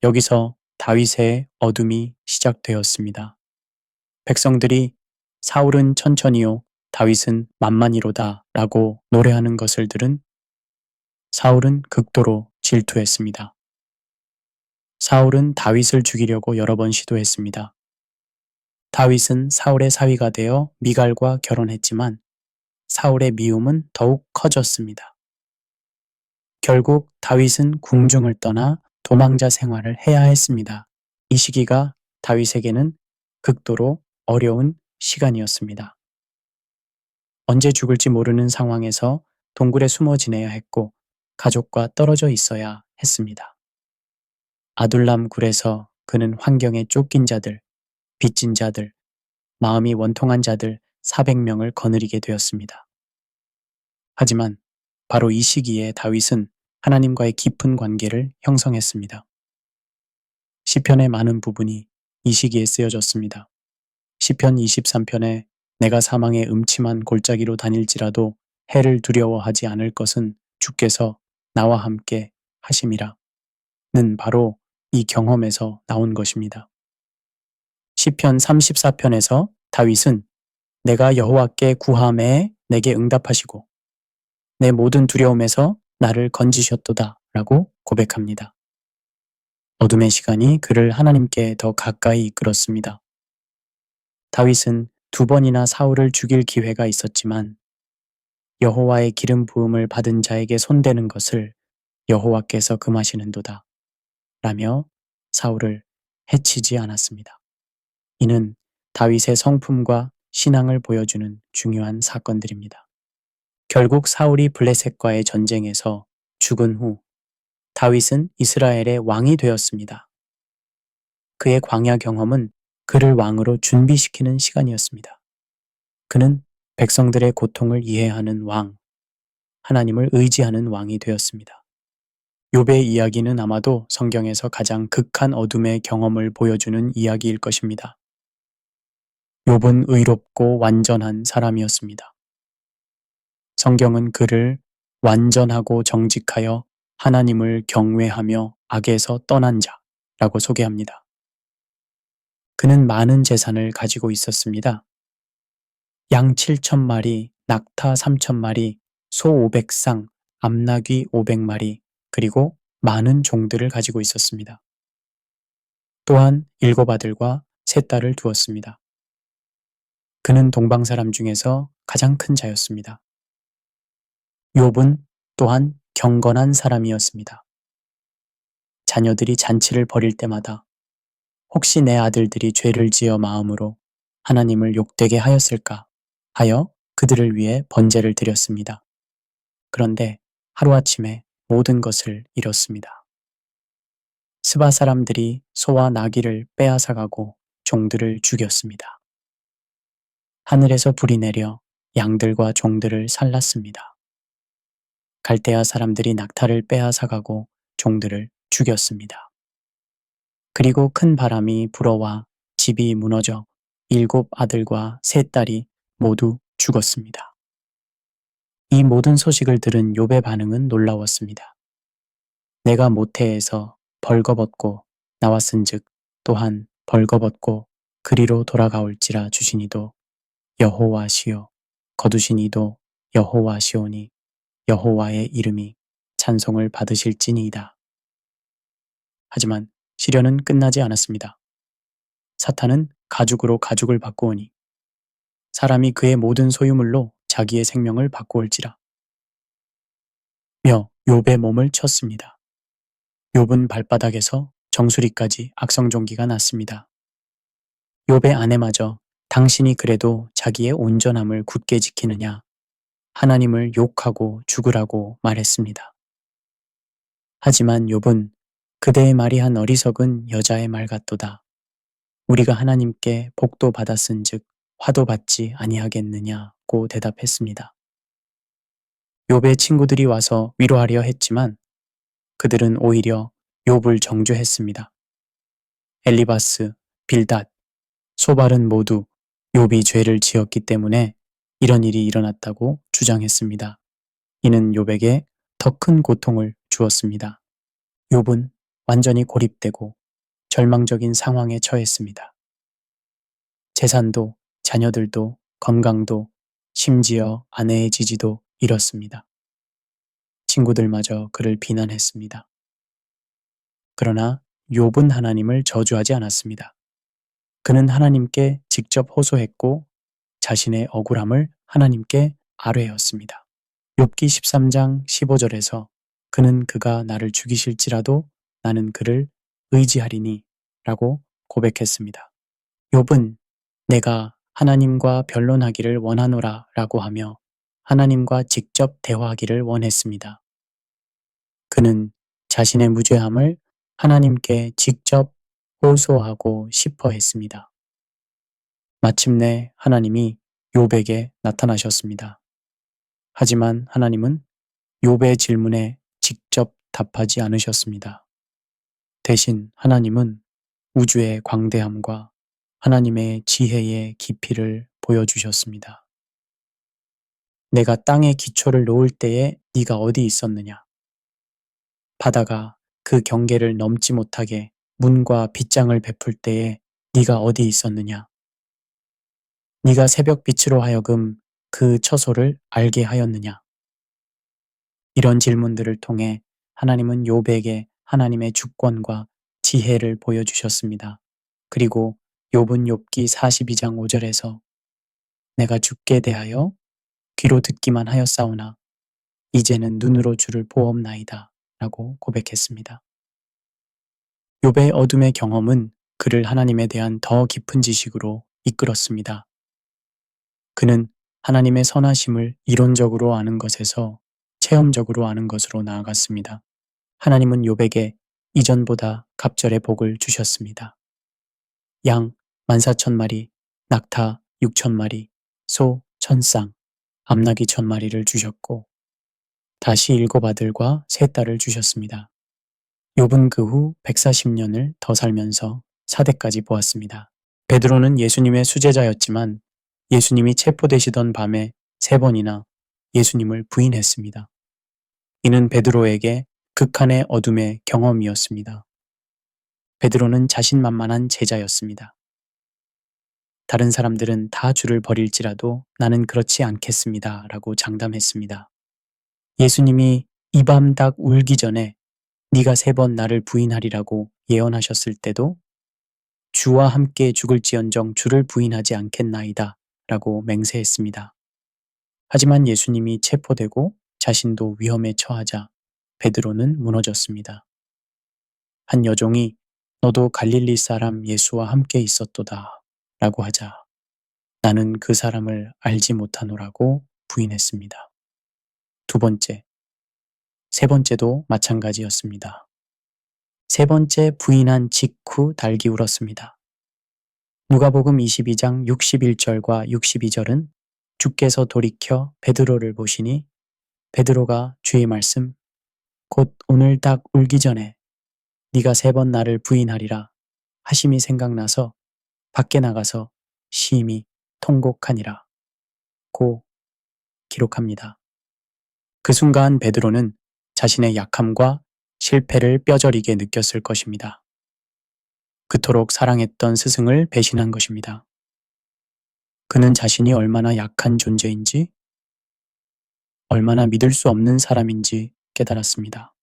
여기서 다윗의 어둠이 시작되었습니다. 백성들이 사울은 천천히요, 다윗은 만만히로다 라고 노래하는 것을 들은 사울은 극도로 질투했습니다. 사울은 다윗을 죽이려고 여러 번 시도했습니다. 다윗은 사울의 사위가 되어 미갈과 결혼했지만 사울의 미움은 더욱 커졌습니다. 결국 다윗은 궁중을 떠나 도망자 생활을 해야 했습니다. 이 시기가 다윗에게는 극도로 어려운 시간이었습니다. 언제 죽을지 모르는 상황에서 동굴에 숨어 지내야 했고 가족과 떨어져 있어야 했습니다. 아둘람 굴에서 그는 환경에 쫓긴 자들, 빚진 자들, 마음이 원통한 자들 400명을 거느리게 되었습니다. 하지만 바로 이 시기에 다윗은 하나님과의 깊은 관계를 형성했습니다. 시편의 많은 부분이 이 시기에 쓰여졌습니다. 시편 23편에 내가 사망의 음침한 골짜기로 다닐지라도 해를 두려워하지 않을 것은 주께서 나와 함께 하심이라. 바로 이 경험에서 나온 것입니다. 시편 34편에서 다윗은 내가 여호와께 구하매 내게 응답하시고 내 모든 두려움에서 나를 건지셨도다 라고 고백합니다. 어둠의 시간이 그를 하나님께 더 가까이 이끌었습니다. 다윗은 2번이나 사울을 죽일 기회가 있었지만 여호와의 기름 부음을 받은 자에게 손대는 것을 여호와께서 금하시는도다 라며 사울을 해치지 않았습니다. 이는 다윗의 성품과 신앙을 보여주는 중요한 사건들입니다. 결국 사울이 블레셋과의 전쟁에서 죽은 후 다윗은 이스라엘의 왕이 되었습니다. 그의 광야 경험은 그를 왕으로 준비시키는 시간이었습니다. 그는 백성들의 고통을 이해하는 왕, 하나님을 의지하는 왕이 되었습니다. 욥의 이야기는 아마도 성경에서 가장 극한 어둠의 경험을 보여주는 이야기일 것입니다. 욥은 의롭고 완전한 사람이었습니다. 성경은 그를 완전하고 정직하여 하나님을 경외하며 악에서 떠난 자라고 소개합니다. 그는 많은 재산을 가지고 있었습니다. 양 7,000마리, 낙타 3,000마리, 소 500쌍, 암나귀 500마리, 그리고 많은 종들을 가지고 있었습니다. 또한 7 아들과 3 딸을 두었습니다. 그는 동방 사람 중에서 가장 큰 자였습니다. 욥은 또한 경건한 사람이었습니다. 자녀들이 잔치를 벌일 때마다 혹시 내 아들들이 죄를 지어 마음으로 하나님을 욕되게 하였을까 하여 그들을 위해 번제를 드렸습니다. 그런데 하루아침에 모든 것을 잃었습니다. 스바 사람들이 소와 나귀를 빼앗아가고 종들을 죽였습니다. 하늘에서 불이 내려 양들과 종들을 살랐습니다. 갈대아 사람들이 낙타를 빼앗아가고 종들을 죽였습니다. 그리고 큰 바람이 불어와 집이 무너져 7 아들과 3 딸이 모두 죽었습니다. 이 모든 소식을 들은 욥의 반응은 놀라웠습니다. 내가 모태에서 벌거벗고 나왔은즉 또한 벌거벗고 그리로 돌아가올지라 주시니도 여호와시요 거두시니도 여호와시오니 여호와의 이름이 찬송을 받으실지니이다. 하지만 시련은 끝나지 않았습니다. 사탄은 가죽으로 가죽을 바꾸오니 사람이 그의 모든 소유물로 자기의 생명을 바꾸올지라. 며 욥의 몸을 쳤습니다. 욥은 발바닥에서 정수리까지 악성종기가 났습니다. 욥의 아내마저 당신이 그래도 자기의 온전함을 굳게 지키느냐 하나님을 욕하고 죽으라고 말했습니다. 하지만 욥은 그대의 말이 한 어리석은 여자의 말 같도다. 우리가 하나님께 복도 받았은즉 화도 받지 아니하겠느냐고 대답했습니다. 욥의 친구들이 와서 위로하려 했지만 그들은 오히려 욥을 정죄했습니다. 엘리바스, 빌닷, 소발은 모두 욥이 죄를 지었기 때문에 이런 일이 일어났다고 주장했습니다. 이는 욥에게 더 큰 고통을 주었습니다. 욥은 완전히 고립되고 절망적인 상황에 처했습니다. 재산도, 자녀들도, 건강도, 심지어 아내의 지지도 잃었습니다. 친구들마저 그를 비난했습니다. 그러나 욥은 하나님을 저주하지 않았습니다. 그는 하나님께 직접 호소했고 자신의 억울함을 하나님께 아뢰었습니다. 욥기 13장 15절에서 그는 그가 나를 죽이실지라도 나는 그를 의지하리니 라고 고백했습니다. 욥은 내가 하나님과 변론하기를 원하노라 라고 하며 하나님과 직접 대화하기를 원했습니다. 그는 자신의 무죄함을 하나님께 직접 호소하고 싶어 했습니다. 마침내 하나님이 욥에게 나타나셨습니다. 하지만 하나님은 욥의 질문에 직접 답하지 않으셨습니다. 대신 하나님은 우주의 광대함과 하나님의 지혜의 깊이를 보여주셨습니다. 내가 땅에 기초를 놓을 때에 네가 어디 있었느냐? 바다가 그 경계를 넘지 못하게 문과 빗장을 베풀 때에 네가 어디 있었느냐? 네가 새벽 빛으로 하여금 그 처소를 알게 하였느냐? 이런 질문들을 통해 하나님은 욥에게 하나님의 주권과 지혜를 보여주셨습니다. 그리고 욥은 욥기 42장 5절에서 내가 주께 대하여 귀로 듣기만 하였사오나 이제는 눈으로 주를 보옵나이다 라고 고백했습니다. 욥의 어둠의 경험은 그를 하나님에 대한 더 깊은 지식으로 이끌었습니다. 그는 하나님의 선하심을 이론적으로 아는 것에서 체험적으로 아는 것으로 나아갔습니다. 하나님은 욥에게 이전보다 갑절의 복을 주셨습니다. 양 14,000마리, 낙타 6,000마리, 소 1,000쌍, 암나귀 1,000마리를 주셨고 다시 7 아들과 3 딸을 주셨습니다. 욥은 그 후 140년을 더 살면서 4대까지 보았습니다. 베드로는 예수님의 수제자였지만 예수님이 체포되시던 밤에 3번이나 예수님을 부인했습니다. 이는 베드로에게 극한의 어둠의 경험이었습니다. 베드로는 자신만만한 제자였습니다. 다른 사람들은 다 주를 버릴지라도 나는 그렇지 않겠습니다. 라고 장담했습니다. 예수님이 이 밤 닭 울기 전에 네가 3번 나를 부인하리라고 예언하셨을 때도 주와 함께 죽을지언정 주를 부인하지 않겠나이다 라고 맹세했습니다. 하지만 예수님이 체포되고 자신도 위험에 처하자 베드로는 무너졌습니다. 한 여종이 너도 갈릴리 사람 예수와 함께 있었도다 라고 하자 나는 그 사람을 알지 못하노라고 부인했습니다. 2번째, 3번째도 마찬가지였습니다. 3번째 부인한 직후 달기 울었습니다. 누가복음 22장 61절과 62절은 주께서 돌이켜 베드로를 보시니 베드로가 주의 말씀 곧 오늘 닭 울기 전에 네가 3번 나를 부인하리라 하심이 생각나서 밖에 나가서 심히 통곡하니라 고 기록합니다. 그 순간 베드로는 자신의 약함과 실패를 뼈저리게 느꼈을 것입니다. 그토록 사랑했던 스승을 배신한 것입니다. 그는 자신이 얼마나 약한 존재인지, 얼마나 믿을 수 없는 사람인지 깨달았습니다.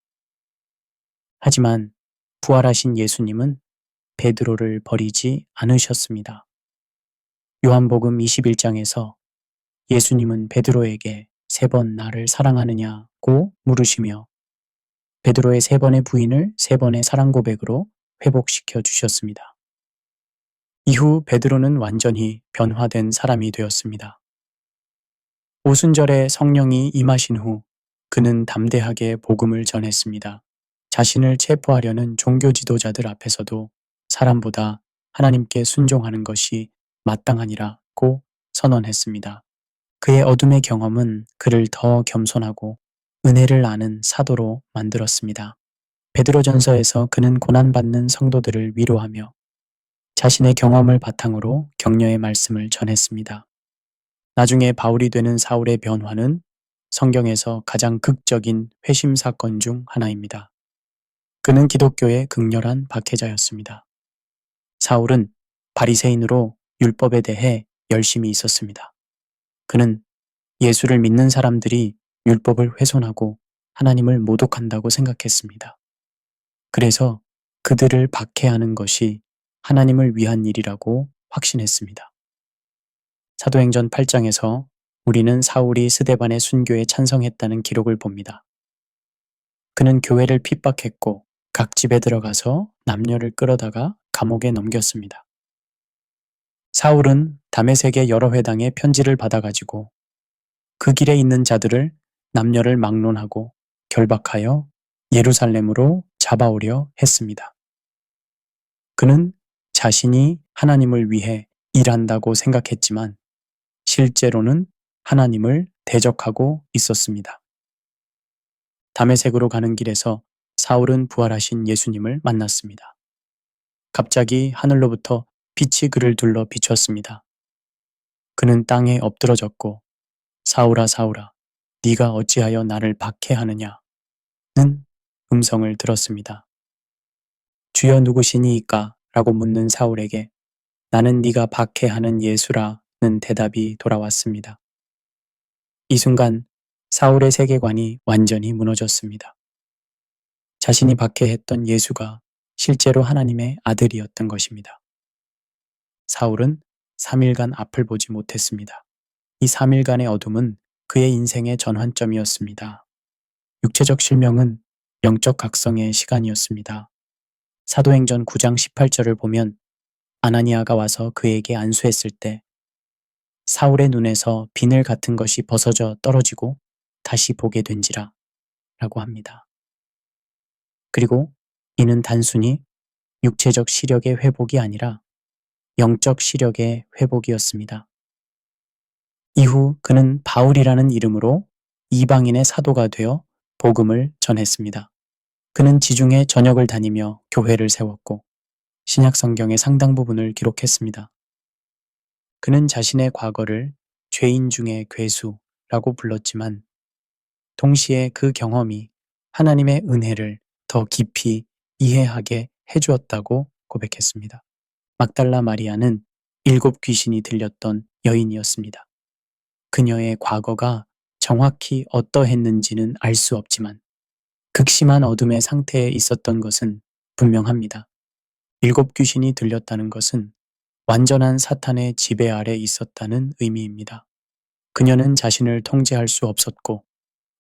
하지만 부활하신 예수님은 베드로를 버리지 않으셨습니다. 요한복음 21장에서 예수님은 베드로에게 3번 나를 사랑하느냐고 물으시며 베드로의 3번의 부인을 3번의 사랑 고백으로 회복시켜 주셨습니다. 이후 베드로는 완전히 변화된 사람이 되었습니다. 오순절에 성령이 임하신 후 그는 담대하게 복음을 전했습니다. 자신을 체포하려는 종교 지도자들 앞에서도 사람보다 하나님께 순종하는 것이 마땅하니라고 선언했습니다. 그의 어둠의 경험은 그를 더 겸손하고 은혜를 아는 사도로 만들었습니다. 베드로전서에서 그는 고난받는 성도들을 위로하며 자신의 경험을 바탕으로 격려의 말씀을 전했습니다. 나중에 바울이 되는 사울의 변화는 성경에서 가장 극적인 회심 사건 중 하나입니다. 그는 기독교의 극렬한 박해자였습니다. 사울은 바리새인으로 율법에 대해 열심히 있었습니다. 그는 예수를 믿는 사람들이 율법을 훼손하고 하나님을 모독한다고 생각했습니다. 그래서 그들을 박해하는 것이 하나님을 위한 일이라고 확신했습니다. 사도행전 8장에서 우리는 사울이 스데반의 순교에 찬성했다는 기록을 봅니다. 그는 교회를 핍박했고 각 집에 들어가서 남녀를 끌어다가 감옥에 넘겼습니다. 사울은 다메섹의 여러 회당에 편지를 받아가지고 그 길에 있는 자들을 남녀를 막론하고 결박하여 예루살렘으로 잡아오려 했습니다. 그는 자신이 하나님을 위해 일한다고 생각했지만 실제로는 하나님을 대적하고 있었습니다. 다메섹으로 가는 길에서 사울은 부활하신 예수님을 만났습니다. 갑자기 하늘로부터 빛이 그를 둘러 비췄습니다. 그는 땅에 엎드러졌고 사울아 사울아 네가 어찌하여 나를 박해하느냐는 음성을 들었습니다. 주여 누구시니이까? 라고 묻는 사울에게 나는 네가 박해하는 예수라는 대답이 돌아왔습니다. 이 순간 사울의 세계관이 완전히 무너졌습니다. 자신이 박해했던 예수가 실제로 하나님의 아들이었던 것입니다. 사울은 3일간 앞을 보지 못했습니다. 이 3일간의 어둠은 그의 인생의 전환점이었습니다. 육체적 실명은 영적 각성의 시간이었습니다. 사도행전 9장 18절을 보면 아나니아가 와서 그에게 안수했을 때 사울의 눈에서 비늘 같은 것이 벗어져 떨어지고 다시 보게 된지라 라고 합니다. 그리고 이는 단순히 육체적 시력의 회복이 아니라 영적 시력의 회복이었습니다. 이후 그는 바울이라는 이름으로 이방인의 사도가 되어 복음을 전했습니다. 그는 지중해 전역을 다니며 교회를 세웠고 신약 성경의 상당 부분을 기록했습니다. 그는 자신의 과거를 죄인 중의 괴수라고 불렀지만 동시에 그 경험이 하나님의 은혜를 더 깊이 이해하게 해주었다고 고백했습니다. 막달라 마리아는 7 귀신이 들렸던 여인이었습니다. 그녀의 과거가 정확히 어떠했는지는 알 수 없지만 극심한 어둠의 상태에 있었던 것은 분명합니다. 7 귀신이 들렸다는 것은 완전한 사탄의 지배 아래 있었다는 의미입니다. 그녀는 자신을 통제할 수 없었고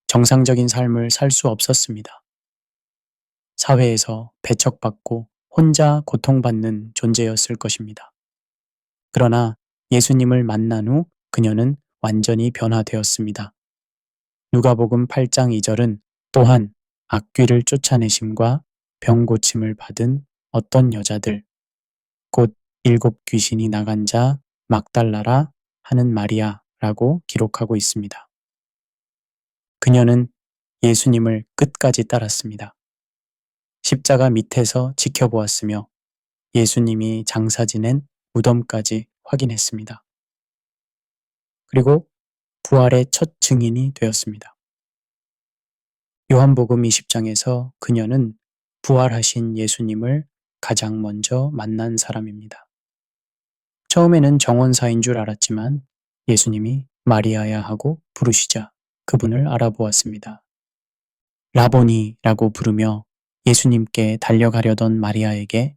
정상적인 삶을 살 수 없었습니다. 사회에서 배척받고 혼자 고통받는 존재였을 것입니다. 그러나 예수님을 만난 후 그녀는 완전히 변화되었습니다. 누가복음 8장 2절은 또한 악귀를 쫓아내심과 병 고침을 받은 어떤 여자들, 곧 7 귀신이 나간 자 막달라라 하는 마리아라고 기록하고 있습니다. 그녀는 예수님을 끝까지 따랐습니다. 십자가 밑에서 지켜보았으며 예수님이 장사 지낸 무덤까지 확인했습니다. 그리고 부활의 첫 증인이 되었습니다. 요한복음 20장에서 그녀는 부활하신 예수님을 가장 먼저 만난 사람입니다. 처음에는 정원사인 줄 알았지만 예수님이 마리아야 하고 부르시자 그분을 알아보았습니다. 라보니라고 부르며 예수님께 달려가려던 마리아에게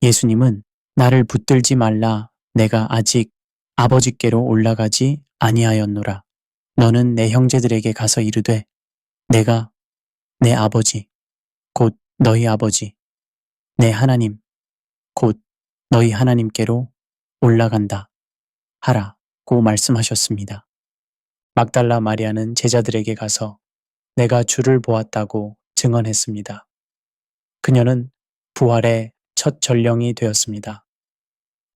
예수님은 나를 붙들지 말라 내가 아직 아버지께로 올라가지 아니하였노라. 너는 내 형제들에게 가서 이르되 내가 내 아버지 곧 너희 아버지 내 하나님 곧 너희 하나님께로 올라간다 하라고 말씀하셨습니다. 막달라 마리아는 제자들에게 가서 내가 주를 보았다고 증언했습니다. 그녀는 부활의 첫 전령이 되었습니다.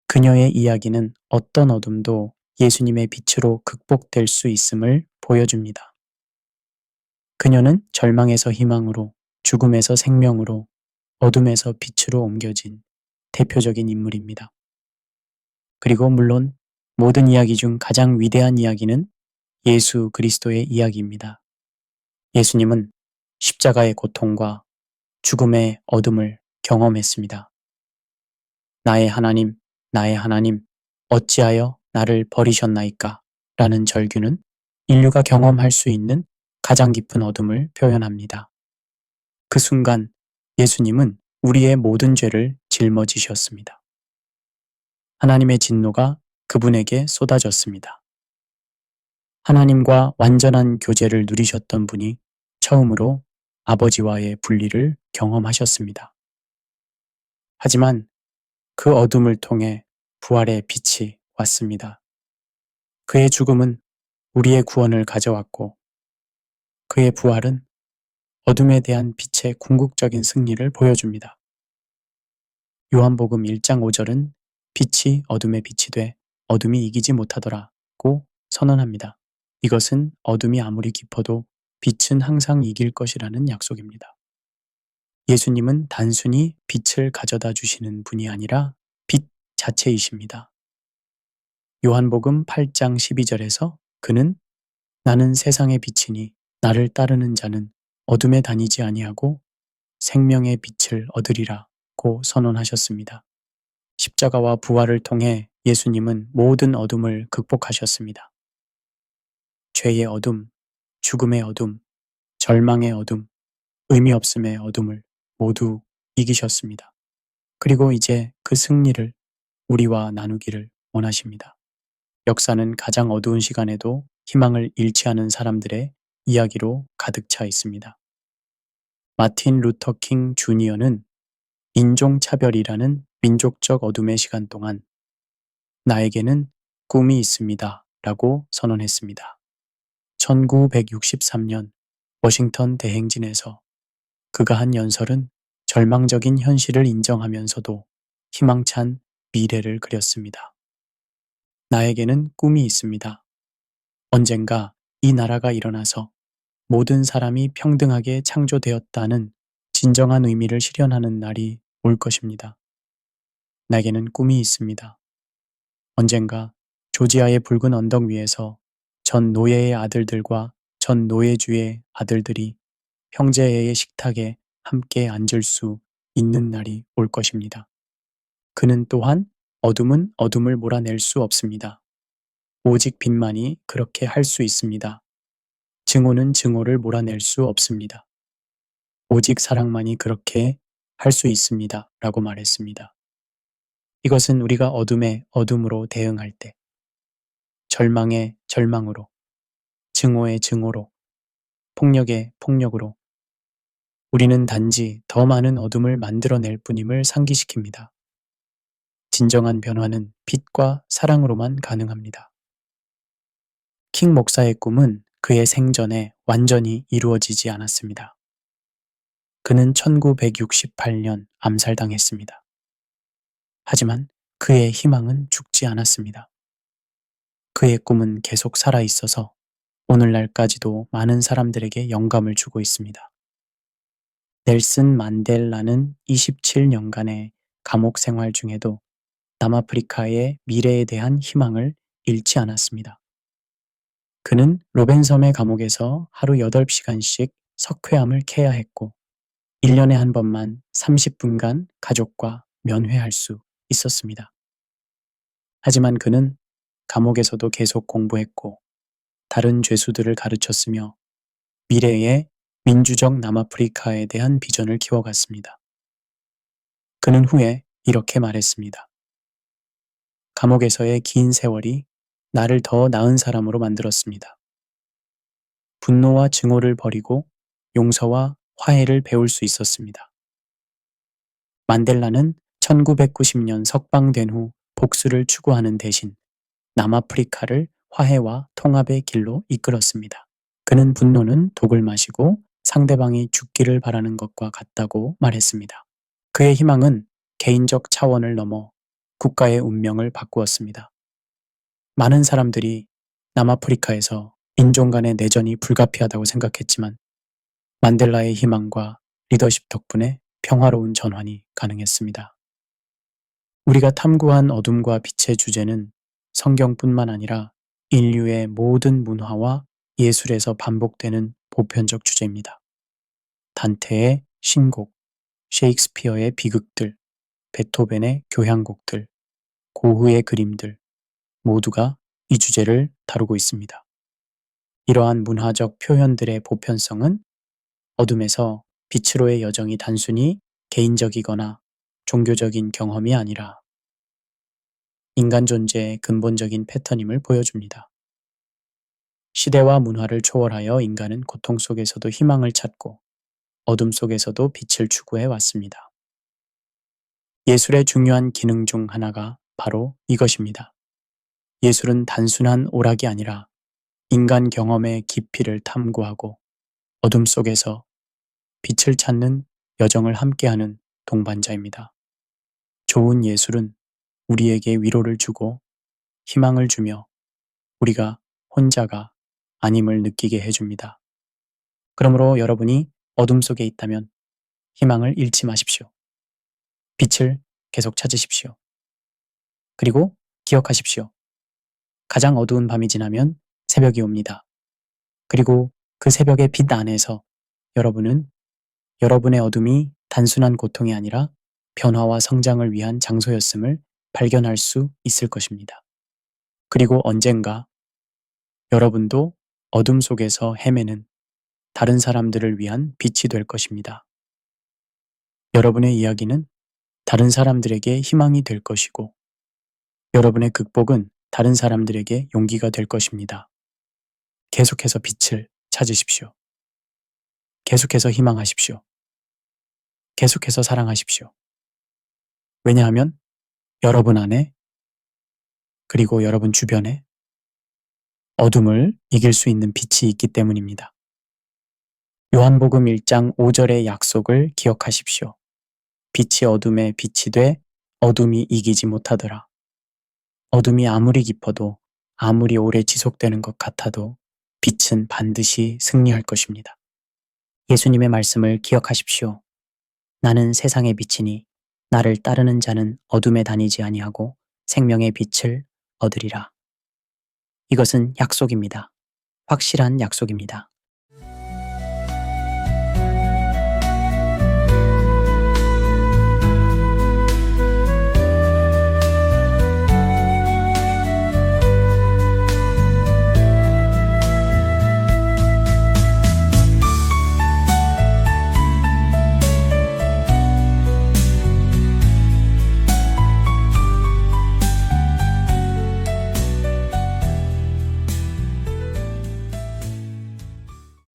그녀의 이야기는 어떤 어둠도 예수님의 빛으로 극복될 수 있음을 보여줍니다. 그녀는 절망에서 희망으로, 죽음에서 생명으로, 어둠에서 빛으로 옮겨진 대표적인 인물입니다. 그리고 물론 모든 이야기 중 가장 위대한 이야기는 예수 그리스도의 이야기입니다. 예수님은 십자가의 고통과 죽음의 어둠을 경험했습니다. 나의 하나님, 나의 하나님, 어찌하여 나를 버리셨나이까? 라는 절규는 인류가 경험할 수 있는 가장 깊은 어둠을 표현합니다. 그 순간 예수님은 우리의 모든 죄를 짊어지셨습니다. 하나님의 진노가 그분에게 쏟아졌습니다. 하나님과 완전한 교제를 누리셨던 분이 처음으로 아버지와의 분리를 경험하셨습니다. 하지만 그 어둠을 통해 부활의 빛이 왔습니다. 그의 죽음은 우리의 구원을 가져왔고 그의 부활은 어둠에 대한 빛의 궁극적인 승리를 보여줍니다. 요한복음 1장 5절은 빛이 어둠에 빛이 돼 어둠이 이기지 못하더라고 선언합니다. 이것은 어둠이 아무리 깊어도 빛은 항상 이길 것이라는 약속입니다. 예수님은 단순히 빛을 가져다 주시는 분이 아니라 빛 자체이십니다. 요한복음 8장 12절에서 그는 나는 세상의 빛이니 나를 따르는 자는 어둠에 다니지 아니하고 생명의 빛을 얻으리라 고 선언하셨습니다. 십자가와 부활을 통해 예수님은 모든 어둠을 극복하셨습니다. 죄의 어둠, 죽음의 어둠, 절망의 어둠, 의미 없음의 어둠을 모두 이기셨습니다. 그리고 이제 그 승리를 우리와 나누기를 원하십니다. 역사는 가장 어두운 시간에도 희망을 잃지 않은 사람들의 이야기로 가득 차 있습니다. 마틴 루터 킹 주니어는 인종차별이라는 민족적 어둠의 시간 동안 나에게는 꿈이 있습니다 라고 선언했습니다. 1963년 워싱턴 대행진에서 그가 한 연설은 절망적인 현실을 인정하면서도 희망찬 미래를 그렸습니다. 나에게는 꿈이 있습니다. 언젠가 이 나라가 일어나서 모든 사람이 평등하게 창조되었다는 진정한 의미를 실현하는 날이 올 것입니다. 나에게는 꿈이 있습니다. 언젠가 조지아의 붉은 언덕 위에서 전 노예의 아들들과 전 노예주의 아들들이 형제의 식탁에 함께 앉을 수 있는 날이 올 것입니다. 그는 또한 어둠은 어둠을 몰아낼 수 없습니다. 오직 빛만이 그렇게 할 수 있습니다. 증오는 증오를 몰아낼 수 없습니다. 오직 사랑만이 그렇게 할 수 있습니다. 라고 말했습니다. 이것은 우리가 어둠에 어둠으로 대응할 때, 절망에 절망으로, 증오에 증오로, 폭력에 폭력으로 우리는 단지 더 많은 어둠을 만들어낼 뿐임을 상기시킵니다. 진정한 변화는 빛과 사랑으로만 가능합니다. 킹 목사의 꿈은 그의 생전에 완전히 이루어지지 않았습니다. 그는 1968년 암살당했습니다. 하지만 그의 희망은 죽지 않았습니다. 그의 꿈은 계속 살아있어서 오늘날까지도 많은 사람들에게 영감을 주고 있습니다. 넬슨 만델라는 27년간의 감옥 생활 중에도 남아프리카의 미래에 대한 희망을 잃지 않았습니다. 그는 로벤섬의 감옥에서 하루 8시간씩 석회암을 캐야 했고 1년에 한 번만 30분간 가족과 면회할 수 있었습니다. 하지만 그는 감옥에서도 계속 공부했고 다른 죄수들을 가르쳤으며 미래의 민주적 남아프리카에 대한 비전을 키워갔습니다. 그는 후에 이렇게 말했습니다. 감옥에서의 긴 세월이 나를 더 나은 사람으로 만들었습니다. 분노와 증오를 버리고 용서와 화해를 배울 수 있었습니다. 만델라는 1990년 석방된 후 복수를 추구하는 대신 남아프리카를 화해와 통합의 길로 이끌었습니다. 그는 분노는 독을 마시고 상대방이 죽기를 바라는 것과 같다고 말했습니다. 그의 희망은 개인적 차원을 넘어 국가의 운명을 바꾸었습니다. 많은 사람들이 남아프리카에서 인종 간의 내전이 불가피하다고 생각했지만 만델라의 희망과 리더십 덕분에 평화로운 전환이 가능했습니다. 우리가 탐구한 어둠과 빛의 주제는 성경뿐만 아니라 인류의 모든 문화와 예술에서 반복되는 보편적 주제입니다. 단테의 신곡, 셰익스피어의 비극들, 베토벤의 교향곡들, 고흐의 그림들 모두가 이 주제를 다루고 있습니다. 이러한 문화적 표현들의 보편성은 어둠에서 빛으로의 여정이 단순히 개인적이거나 종교적인 경험이 아니라 인간 존재의 근본적인 패턴임을 보여줍니다. 시대와 문화를 초월하여 인간은 고통 속에서도 희망을 찾고 어둠 속에서도 빛을 추구해 왔습니다. 예술의 중요한 기능 중 하나가 바로 이것입니다. 예술은 단순한 오락이 아니라 인간 경험의 깊이를 탐구하고 어둠 속에서 빛을 찾는 여정을 함께하는 동반자입니다. 좋은 예술은 우리에게 위로를 주고 희망을 주며 우리가 혼자가 아님을 느끼게 해줍니다. 그러므로 여러분이 어둠 속에 있다면 희망을 잃지 마십시오. 빛을 계속 찾으십시오. 그리고 기억하십시오. 가장 어두운 밤이 지나면 새벽이 옵니다. 그리고 그 새벽의 빛 안에서 여러분은 여러분의 어둠이 단순한 고통이 아니라 변화와 성장을 위한 장소였음을 발견할 수 있을 것입니다. 그리고 언젠가 여러분도 어둠 속에서 헤매는 다른 사람들을 위한 빛이 될 것입니다. 여러분의 이야기는 다른 사람들에게 희망이 될 것이고, 여러분의 극복은 다른 사람들에게 용기가 될 것입니다. 계속해서 빛을 찾으십시오. 계속해서 희망하십시오. 계속해서 사랑하십시오. 왜냐하면 여러분 안에, 그리고 여러분 주변에 어둠을 이길 수 있는 빛이 있기 때문입니다. 요한복음 1장 5절의 약속을 기억하십시오. 빛이 어둠에 빛이 돼 어둠이 이기지 못하더라. 어둠이 아무리 깊어도, 아무리 오래 지속되는 것 같아도 빛은 반드시 승리할 것입니다. 예수님의 말씀을 기억하십시오. 나는 세상의 빛이니 나를 따르는 자는 어둠에 다니지 아니하고 생명의 빛을 얻으리라. 이것은 약속입니다. 확실한 약속입니다.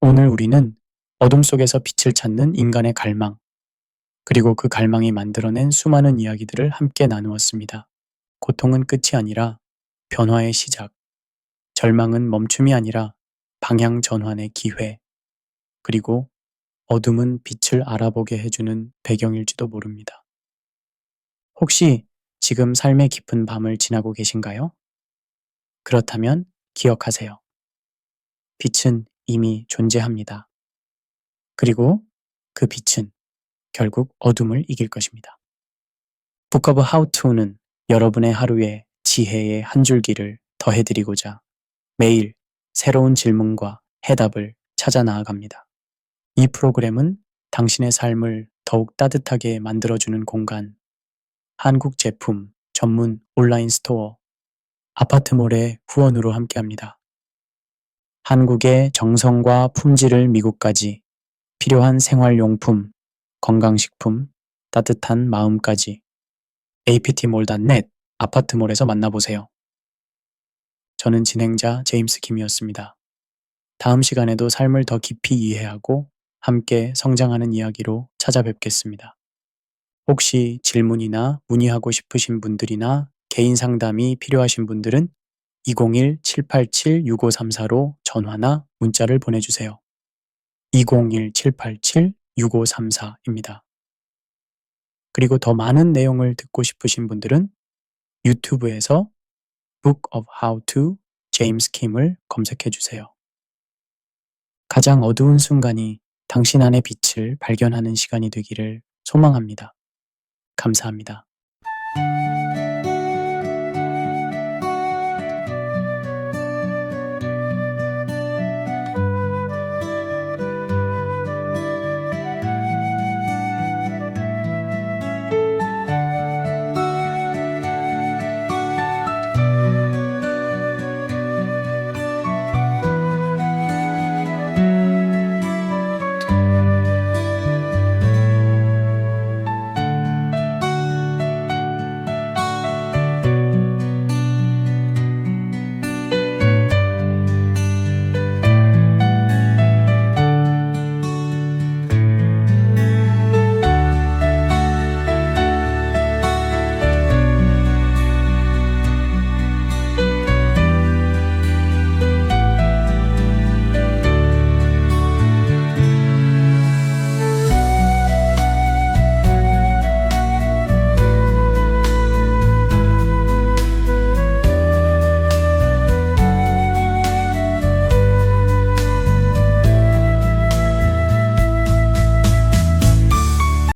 오늘 우리는 어둠 속에서 빛을 찾는 인간의 갈망, 그리고 그 갈망이 만들어낸 수많은 이야기들을 함께 나누었습니다. 고통은 끝이 아니라 변화의 시작, 절망은 멈춤이 아니라 방향 전환의 기회, 그리고 어둠은 빛을 알아보게 해주는 배경일지도 모릅니다. 혹시 지금 삶의 깊은 밤을 지나고 계신가요? 그렇다면 기억하세요. 빛은 이미 존재합니다. 그리고 그 빛은 결국 어둠을 이길 것입니다. Book of How To는 여러분의 하루에 지혜의 한 줄기를 더해드리고자 매일 새로운 질문과 해답을 찾아 나아갑니다. 이 프로그램은 당신의 삶을 더욱 따뜻하게 만들어주는 공간, 한국 제품 전문 온라인 스토어, 아파트몰의 후원으로 함께합니다. 한국의 정성과 품질을 미국까지, 필요한 생활용품, 건강식품, 따뜻한 마음까지 aptmall.net 아파트몰에서 만나보세요. 저는 진행자 제임스 김이었습니다. 다음 시간에도 삶을 더 깊이 이해하고 함께 성장하는 이야기로 찾아뵙겠습니다. 혹시 질문이나 문의하고 싶으신 분들이나 개인 상담이 필요하신 분들은 201-787-6534로 전화나 문자를 보내주세요. 201-787-6534입니다. 그리고 더 많은 내용을 듣고 싶으신 분들은 유튜브에서 Book of How to 제임스 킴을 검색해 주세요. 가장 어두운 순간이 당신 안의 빛을 발견하는 시간이 되기를 소망합니다. 감사합니다.